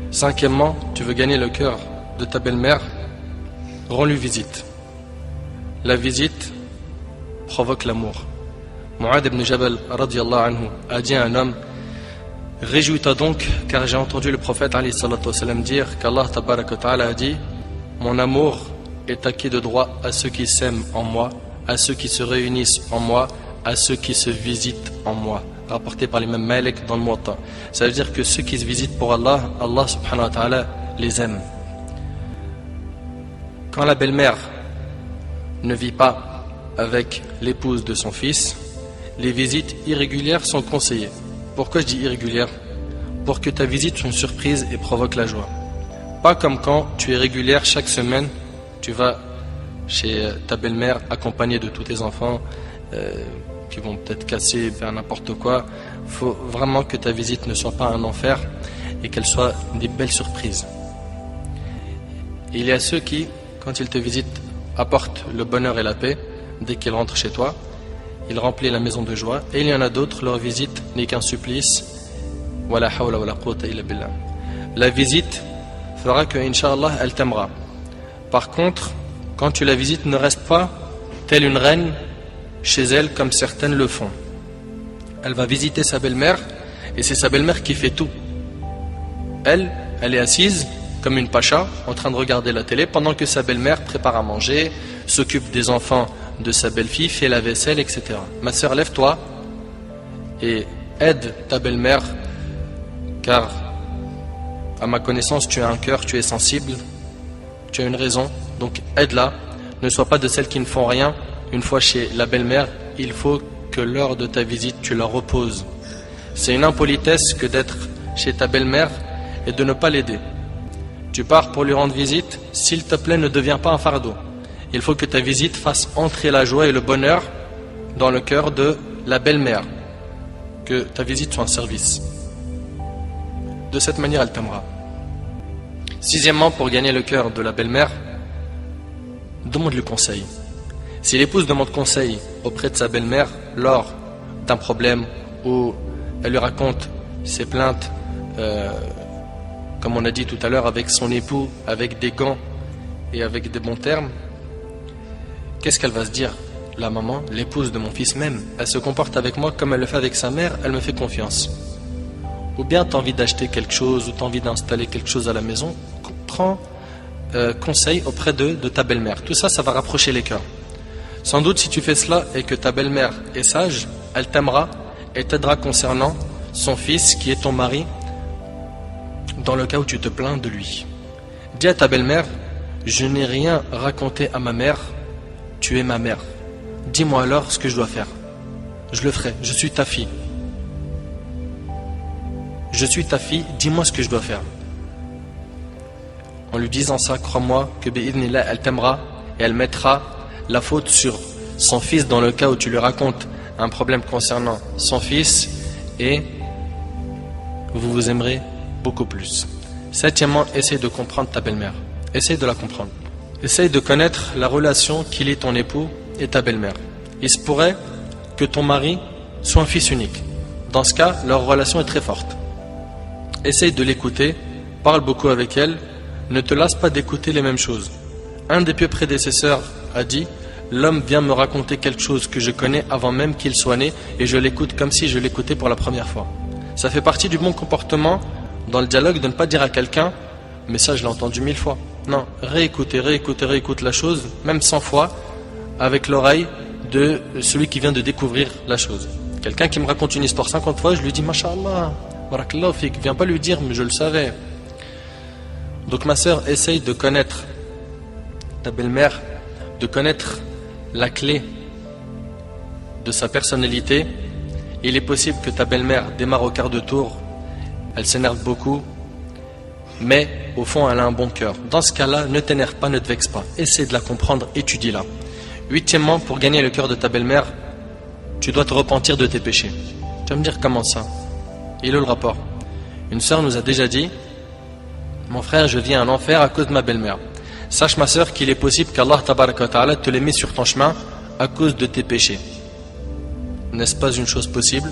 Cinquièmement, tu veux gagner le cœur de ta belle-mère, rends-lui visite. La visite provoque l'amour. Mu'adh ibn Jabal radhiyallahu anhu a dit à un homme: réjouis-toi donc, car j'ai entendu le prophète alayhi salatu wassalam dire qu'Allah tabaraka wa ta'ala a dit: mon amour est acquis de droit à ceux qui s'aiment en moi, à ceux qui se réunissent en moi, à ceux qui se visitent en moi. Rapporté par l'imam Malik dans le Muwatta. Ça veut dire que ceux qui se visitent pour Allah, Allah subhanahu wa ta'ala les aime. Quand la belle-mère ne vit pas avec l'épouse de son fils, les visites irrégulières sont conseillées. Pourquoi je dis irrégulières? Pour que ta visite soit une surprise et provoque la joie. Pas comme quand tu es régulière chaque semaine, tu vas chez ta belle-mère accompagnée de tous tes enfants qui vont peut-être casser, faire n'importe quoi. Il faut vraiment que ta visite ne soit pas un enfer et qu'elle soit des belles surprises. Et il y a ceux qui, quand ils te visitent, apportent le bonheur et la paix. Dès qu'ils rentrent chez toi, ils remplissent la maison de joie. Et il y en a d'autres, leur visite n'est qu'un supplice. Wala hawla wala quwwata illa billah. La visite fera que, Inch'Allah, elle t'aimera. Par contre, quand tu la visites, ne reste pas telle une reine chez elle comme certaines le font. Elle va visiter sa belle-mère et c'est sa belle-mère qui fait tout. Elle est assise comme une pacha en train de regarder la télé pendant que sa belle-mère prépare à manger, s'occupe des enfants de sa belle-fille, fait la vaisselle, etc. Ma sœur, lève-toi et aide ta belle-mère, car à ma connaissance tu as un cœur, tu es sensible, tu as une raison, donc aide-la. Ne sois pas de celles qui ne font rien. Une fois chez la belle-mère, il faut que lors de ta visite, tu la reposes. C'est une impolitesse que d'être chez ta belle-mère et de ne pas l'aider. Tu pars pour lui rendre visite, s'il te plaît, ne deviens pas un fardeau. Il faut que ta visite fasse entrer la joie et le bonheur dans le cœur de la belle-mère. Que ta visite soit un service. De cette manière, elle t'aimera. Sixièmement, pour gagner le cœur de la belle-mère, demande-lui conseil. Si l'épouse demande conseil auprès de sa belle-mère lors d'un problème où elle lui raconte ses plaintes, comme on a dit tout à l'heure, avec son époux, avec des gants et avec des bons termes, qu'est-ce qu'elle va se dire? La maman, l'épouse de mon fils même, elle se comporte avec moi comme elle le fait avec sa mère, elle me fait confiance. Ou bien tu as envie d'acheter quelque chose ou tu as envie d'installer quelque chose à la maison, prends conseil auprès de ta belle-mère. Tout ça, ça va rapprocher les cœurs. Sans doute, si tu fais cela et que ta belle-mère est sage, elle t'aimera et t'aidera concernant son fils qui est ton mari dans le cas où tu te plains de lui. Dis à ta belle-mère: je n'ai rien raconté à ma mère, tu es ma mère. Dis-moi alors ce que je dois faire. Je le ferai, je suis ta fille. Je suis ta fille, dis-moi ce que je dois faire. En lui disant ça, crois-moi que bi'idhnillah, elle t'aimera et elle mettra la faute sur son fils dans le cas où tu lui racontes un problème concernant son fils et vous vous aimerez beaucoup plus. Septièmement, essaye de comprendre ta belle-mère. Essaye de la comprendre. Essaye de connaître la relation qu'il lie ton époux et ta belle-mère. Il se pourrait que ton mari soit un fils unique. Dans ce cas, leur relation est très forte. essaye de l'écouter, parle beaucoup avec elle, ne te lasse pas d'écouter les mêmes choses. Un des pieux prédécesseurs a dit: l'homme vient me raconter quelque chose que je connais avant même qu'il soit né et je l'écoute comme si je l'écoutais pour la première fois. Ça fait partie du bon comportement dans le dialogue de ne pas dire à quelqu'un: mais ça je l'ai entendu 1000 fois. Non, réécoute la chose, même 100 fois, avec l'oreille de celui qui vient de découvrir la chose. Quelqu'un qui me raconte une histoire 50 fois, je lui dis: Masha'Allah, barakallahu fik, viens pas lui dire mais je le savais. Donc ma sœur, essaye de connaître ta belle-mère, de connaître la clé de sa personnalité. Il est possible que ta belle-mère démarre au quart de tour, elle s'énerve beaucoup, mais au fond elle a un bon cœur. Dans ce cas-là, ne t'énerve pas, ne te vexe pas, essaie de la comprendre, étudie-la. Huitièmement, pour gagner le cœur de ta belle-mère, tu dois te repentir de tes péchés. Tu vas me dire: comment ça? Il est le rapport? Une sœur nous a déjà dit: mon frère, je vis un enfer à cause de ma belle-mère. Sache ma sœur qu'il est possible qu'Allah tabaraka wa ta'ala te les met sur ton chemin à cause de tes péchés. N'est-ce pas une chose possible?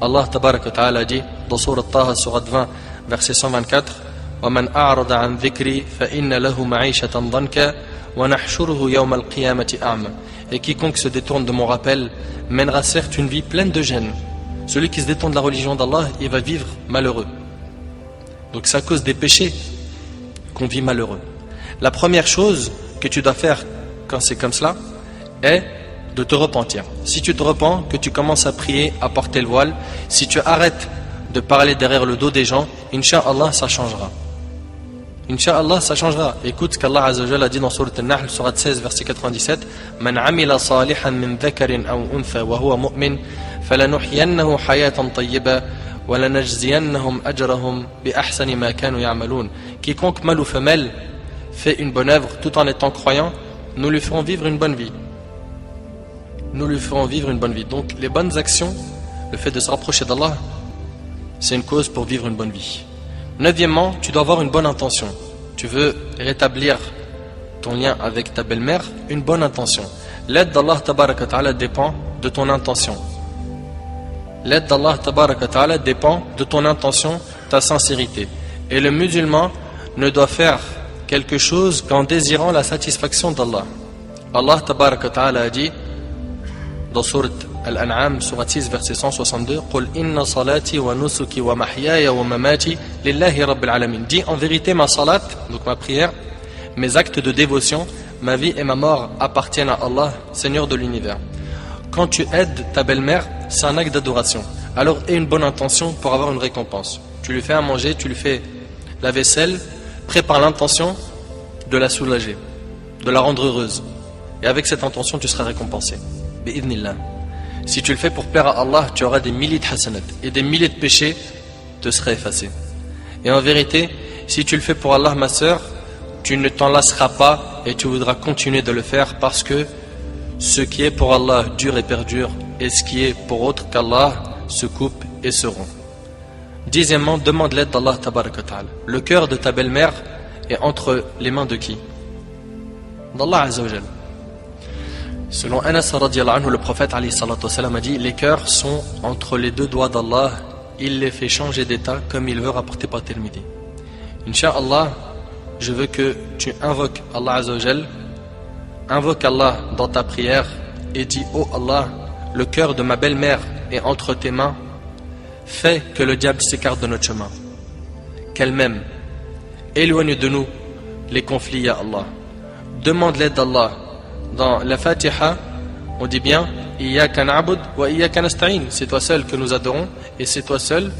Allah tabaraka wa ta'ala dit dans sourate Taha, sourate 20, verset 124: وَمَنْ أَعْرَضَ عَنْ ذِكْرِي فَإِنَّ لَهُ مَعِيشَةً ضَنْكَ وَنَحْشُرُهُ يَوْمَ الْقِيَامَةِ أَعْمَى. Et quiconque se détourne de mon rappel mènera certes une vie pleine de gêne. Celui qui se détourne de la religion d'Allah, il va vivre malheureux. Donc c'est à cause des péchés qu'on vit malheureux. La première chose que tu dois faire quand c'est comme cela est de te repentir. Si tu te repens, que tu commences à prier, à porter le voile, si tu arrêtes de parler derrière le dos des gens, Inch'Allah, ça changera. Inch'Allah, ça changera. Écoute ce qu'Allah Azza wa Jalla a dit dans sourate An-Nahl, sourate 16, verset 97: Man amila salihan min dhakarin aw untha wa huwa mu'min falanuhyiyannahu hayatan tayyibah wa lanajziyannahum ajrahum bi ahsani ma kanu ya'malun. Quiconque, mâle ou femelle, fait une bonne œuvre tout en étant croyant, nous lui ferons vivre une bonne vie. Nous lui ferons vivre une bonne vie. Donc les bonnes actions, le fait de se rapprocher d'Allah, c'est une cause pour vivre une bonne vie. Neuvièmement, tu dois avoir une bonne intention. Tu veux rétablir ton lien avec ta belle-mère, une bonne intention. L'aide d'Allah tabaraka wa ta'ala dépend de ton intention. L'aide d'Allah tabaraka wa ta'ala dépend de ton intention, ta sincérité. Et le musulman ne doit faire quelque chose qu'en désirant la satisfaction d'Allah. Allah tabaraka wa ta'ala a dit dans sourate Al-An'am, sourate 6, verset 162: Qul inna salati wa nusuki wa mahyaya wa mamati lillahi rabbil alamin. Dis: en vérité, ma salat, donc ma prière, mes actes de dévotion, ma vie et ma mort appartiennent à Allah, Seigneur de l'univers. Quand tu aides ta belle-mère, c'est un acte d'adoration. Alors aie une bonne intention pour avoir une récompense. Tu lui fais à manger, tu lui fais la vaisselle, prépare l'intention de la soulager, de la rendre heureuse. Et avec cette intention, tu seras récompensé. Bi'idhnillah. Si tu le fais pour plaire à Allah, tu auras des milliers de hasanat et des milliers de péchés te seraient effacés. Et en vérité, si tu le fais pour Allah, ma sœur, tu ne t'en lasseras pas et tu voudras continuer de le faire, parce que ce qui est pour Allah dure et perdure, et ce qui est pour autre qu'Allah se coupe et se rompt. Dixièmement, demande l'aide d'Allah tabaraka wa ta'ala. Le cœur de ta belle-mère est entre les mains de qui? D'Allah Azza wa Jal. Selon Anas radiallahu anhu, le prophète alayhi salatu wa salam a dit: les cœurs sont entre les deux doigts d'Allah, il les fait changer d'état comme il veut, rapporter par Tirmidhi. Inch'Allah, je veux que tu invoques Allah Azza wa Jal, invoque Allah dans ta prière et dis: oh Allah, le cœur de ma belle-mère est entre tes mains, fais que le diable s'écarte de notre chemin, qu'elle m'aime, éloigne de nous les conflits, ya Allah. Demande l'aide d'Allah. Dans la Fatiha, on dit bien: Iyyaka na'bud wa iyyaka nasta'in. C'est toi seul que nous adorons et c'est toi seul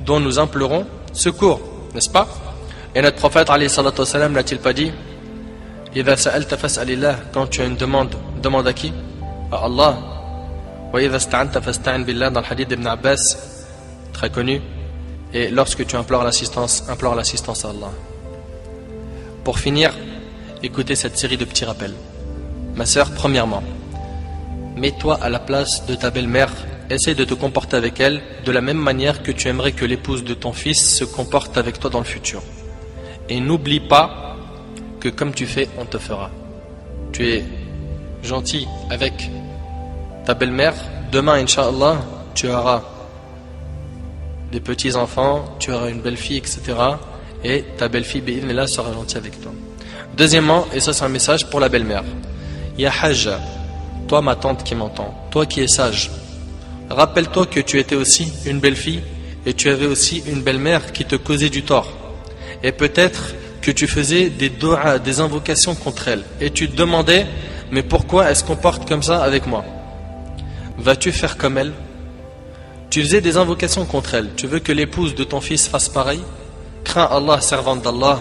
dont nous implorons secours, n'est-ce pas? Et notre prophète alayhi salatu wa salam n'a-t-il pas dit: Idha sa'alta fas'alillah, quand tu as une demande, demande à qui? À Allah. Wa idha sta'anta fasta'in billah, dans le hadith d'Ibn Abbas, très connu. Et lorsque tu implores l'assistance à Allah. Pour finir, écoutez cette série de petits rappels. Ma sœur, premièrement, mets-toi à la place de ta belle-mère, essaie de te comporter avec elle de la même manière que tu aimerais que l'épouse de ton fils se comporte avec toi dans le futur. Et n'oublie pas que comme tu fais, on te fera. Tu es gentil avec ta belle-mère, demain, Inch'Allah, tu auras des petits-enfants, tu auras une belle-fille, etc. Et ta belle-fille, bi'idhnillah, sera gentille avec toi. Deuxièmement, et ça c'est un message pour la belle-mère. Ya Hajja, toi ma tante qui m'entend, toi qui es sage, rappelle-toi que tu étais aussi une belle-fille et tu avais aussi une belle-mère qui te causait du tort. Et peut-être que tu faisais des doigts, des invocations contre elle. Et tu te demandais, mais pourquoi est-ce qu'on porte comme ça avec moi? Vas-tu faire comme elle? Tu faisais des invocations contre elle. Tu veux que l'épouse de ton fils fasse pareil? Crains Allah, servante d'Allah,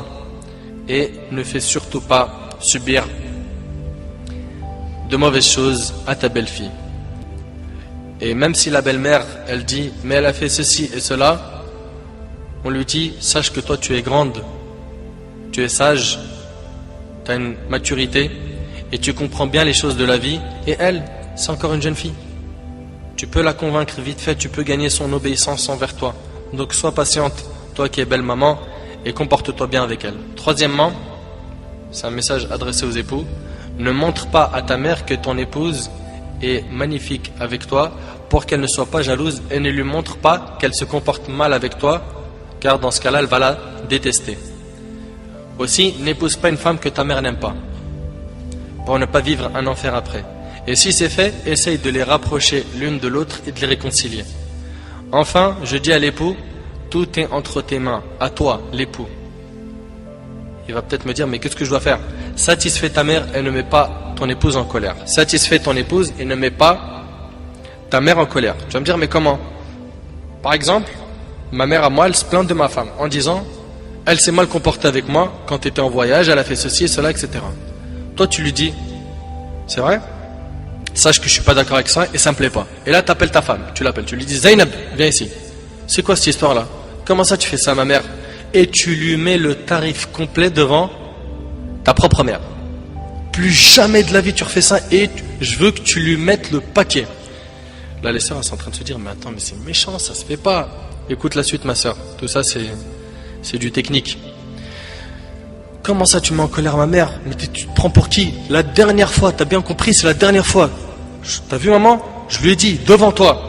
et ne fais surtout pas subir de mauvaises choses à ta belle-fille. Et même si la belle-mère, elle dit, mais elle a fait ceci et cela, on lui dit, sache que toi tu es grande, tu es sage, tu as une maturité, et tu comprends bien les choses de la vie, et elle, c'est encore une jeune fille. Tu peux la convaincre vite fait, tu peux gagner son obéissance envers toi. Donc sois patiente, toi qui es belle maman, et comporte-toi bien avec elle. Troisièmement, c'est un message adressé aux époux, ne montre pas à ta mère que ton épouse est magnifique avec toi pour qu'elle ne soit pas jalouse, et ne lui montre pas qu'elle se comporte mal avec toi, car dans ce cas-là, elle va la détester. Aussi, n'épouse pas une femme que ta mère n'aime pas, pour ne pas vivre un enfer après. Et si c'est fait, essaye de les rapprocher l'une de l'autre et de les réconcilier. Enfin, je dis à l'époux, tout est entre tes mains, à toi, l'époux. Il va peut-être me dire, mais qu'est-ce que je dois faire? Satisfais ta mère et ne mets pas ton épouse en colère. Satisfais ton épouse et ne mets pas ta mère en colère. Tu vas me dire, mais comment? Par exemple, ma mère à moi, elle se plaint de ma femme en disant, elle s'est mal comportée avec moi quand tu étais en voyage, elle a fait ceci et cela, etc. Toi, tu lui dis, c'est vrai? Sache que je suis pas d'accord avec ça et ça me plaît pas. Et là, tu appelles ta femme, tu l'appelles, tu lui dis, Zainab, viens ici. C'est quoi cette histoire-là? Comment ça tu fais ça, ma mère? Et tu lui mets le tarif complet devant ta propre mère. Plus jamais de la vie tu refais ça, et je veux que tu lui mettes le paquet. Là, les sœurs sont en train de se dire, mais attends, mais c'est méchant, ça se fait pas. Écoute la suite, ma sœur. Tout ça, c'est du technique. Comment ça tu mets en colère ma mère? Mais tu te prends pour qui? La dernière fois, t'as bien compris, c'est la dernière fois. T'as vu maman? Je lui ai dit, devant toi.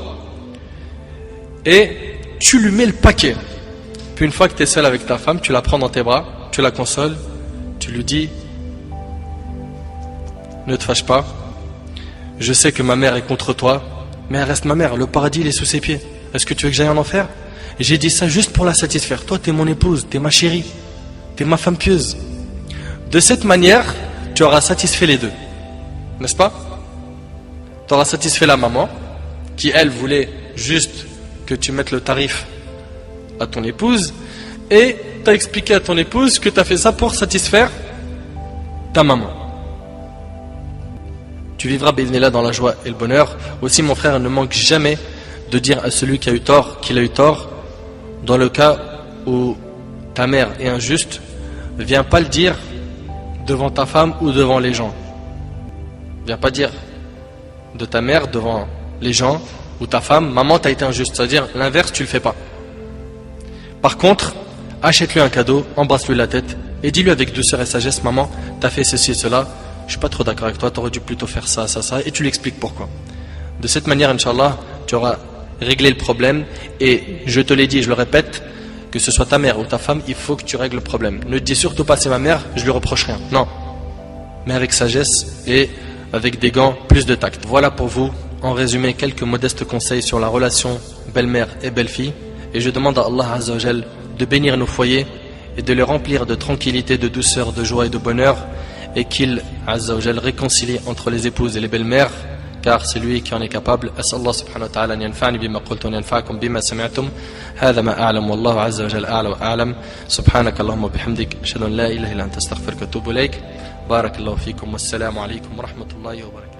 Et tu lui mets le paquet. Puis une fois que tu es seul avec ta femme, tu la prends dans tes bras, tu la consoles, tu lui dis, ne te fâche pas, je sais que ma mère est contre toi, mais elle reste ma mère, le paradis il est sous ses pieds. Est-ce que tu veux que j'aille en enfer? J'ai dit ça juste pour la satisfaire. Toi tu es mon épouse, tu es ma chérie, tu es ma femme pieuse. De cette manière, tu auras satisfait les deux, n'est-ce pas? Tu auras satisfait la maman, qui elle voulait juste que tu mettes le tarif à ton épouse, et tu as expliqué à ton épouse que tu as fait ça pour satisfaire ta maman. Tu vivras bi'idhnillah dans la joie et le bonheur. Aussi mon frère, ne manque jamais de dire à celui qui a eu tort qu'il a eu tort. Dans le cas où ta mère est injuste, viens pas le dire devant ta femme ou devant les gens. Viens pas dire de ta mère devant les gens ou ta femme, maman t'as été injuste, c'est-à-dire l'inverse, tu le fais pas. Par contre, achète-lui un cadeau, embrasse-lui la tête et dis-lui avec douceur et sagesse, maman, t'as fait ceci et cela, je suis pas trop d'accord avec toi, t'aurais dû plutôt faire ça, ça, ça, et tu lui expliques pourquoi. De cette manière, Inch'Allah, tu auras réglé le problème, et je te l'ai dit, je le répète, que ce soit ta mère ou ta femme, il faut que tu règles le problème. Ne te dis surtout pas c'est ma mère, je lui reproche rien. Non. Mais avec sagesse et avec des gants, plus de tact. Voilà pour vous, en résumé, quelques modestes conseils sur la relation belle-mère et belle-fille. Et je demande à Allah Azza wa Jal de bénir nos foyers et de les remplir de tranquillité, de douceur, de joie et de bonheur, et qu'il Azza wa Jal réconcilie entre les épouses et les belles-mères, car c'est lui qui en est capable. As'al Allah subhanahu wa ta'ala an yanfa'ani bima qultu wa yanfa'akum bima sami'tum. Hadha ma a'lam wallahu Azza wa Jal a'la wa a'lam. Subhanaka Allahumma bihamdik, ashhadu an la ilaha illa anta astaghfiruka wa atubu ilayk. Barakallahu fikum, wassalamu alaykum wa rahmatullahi wa barakatuh.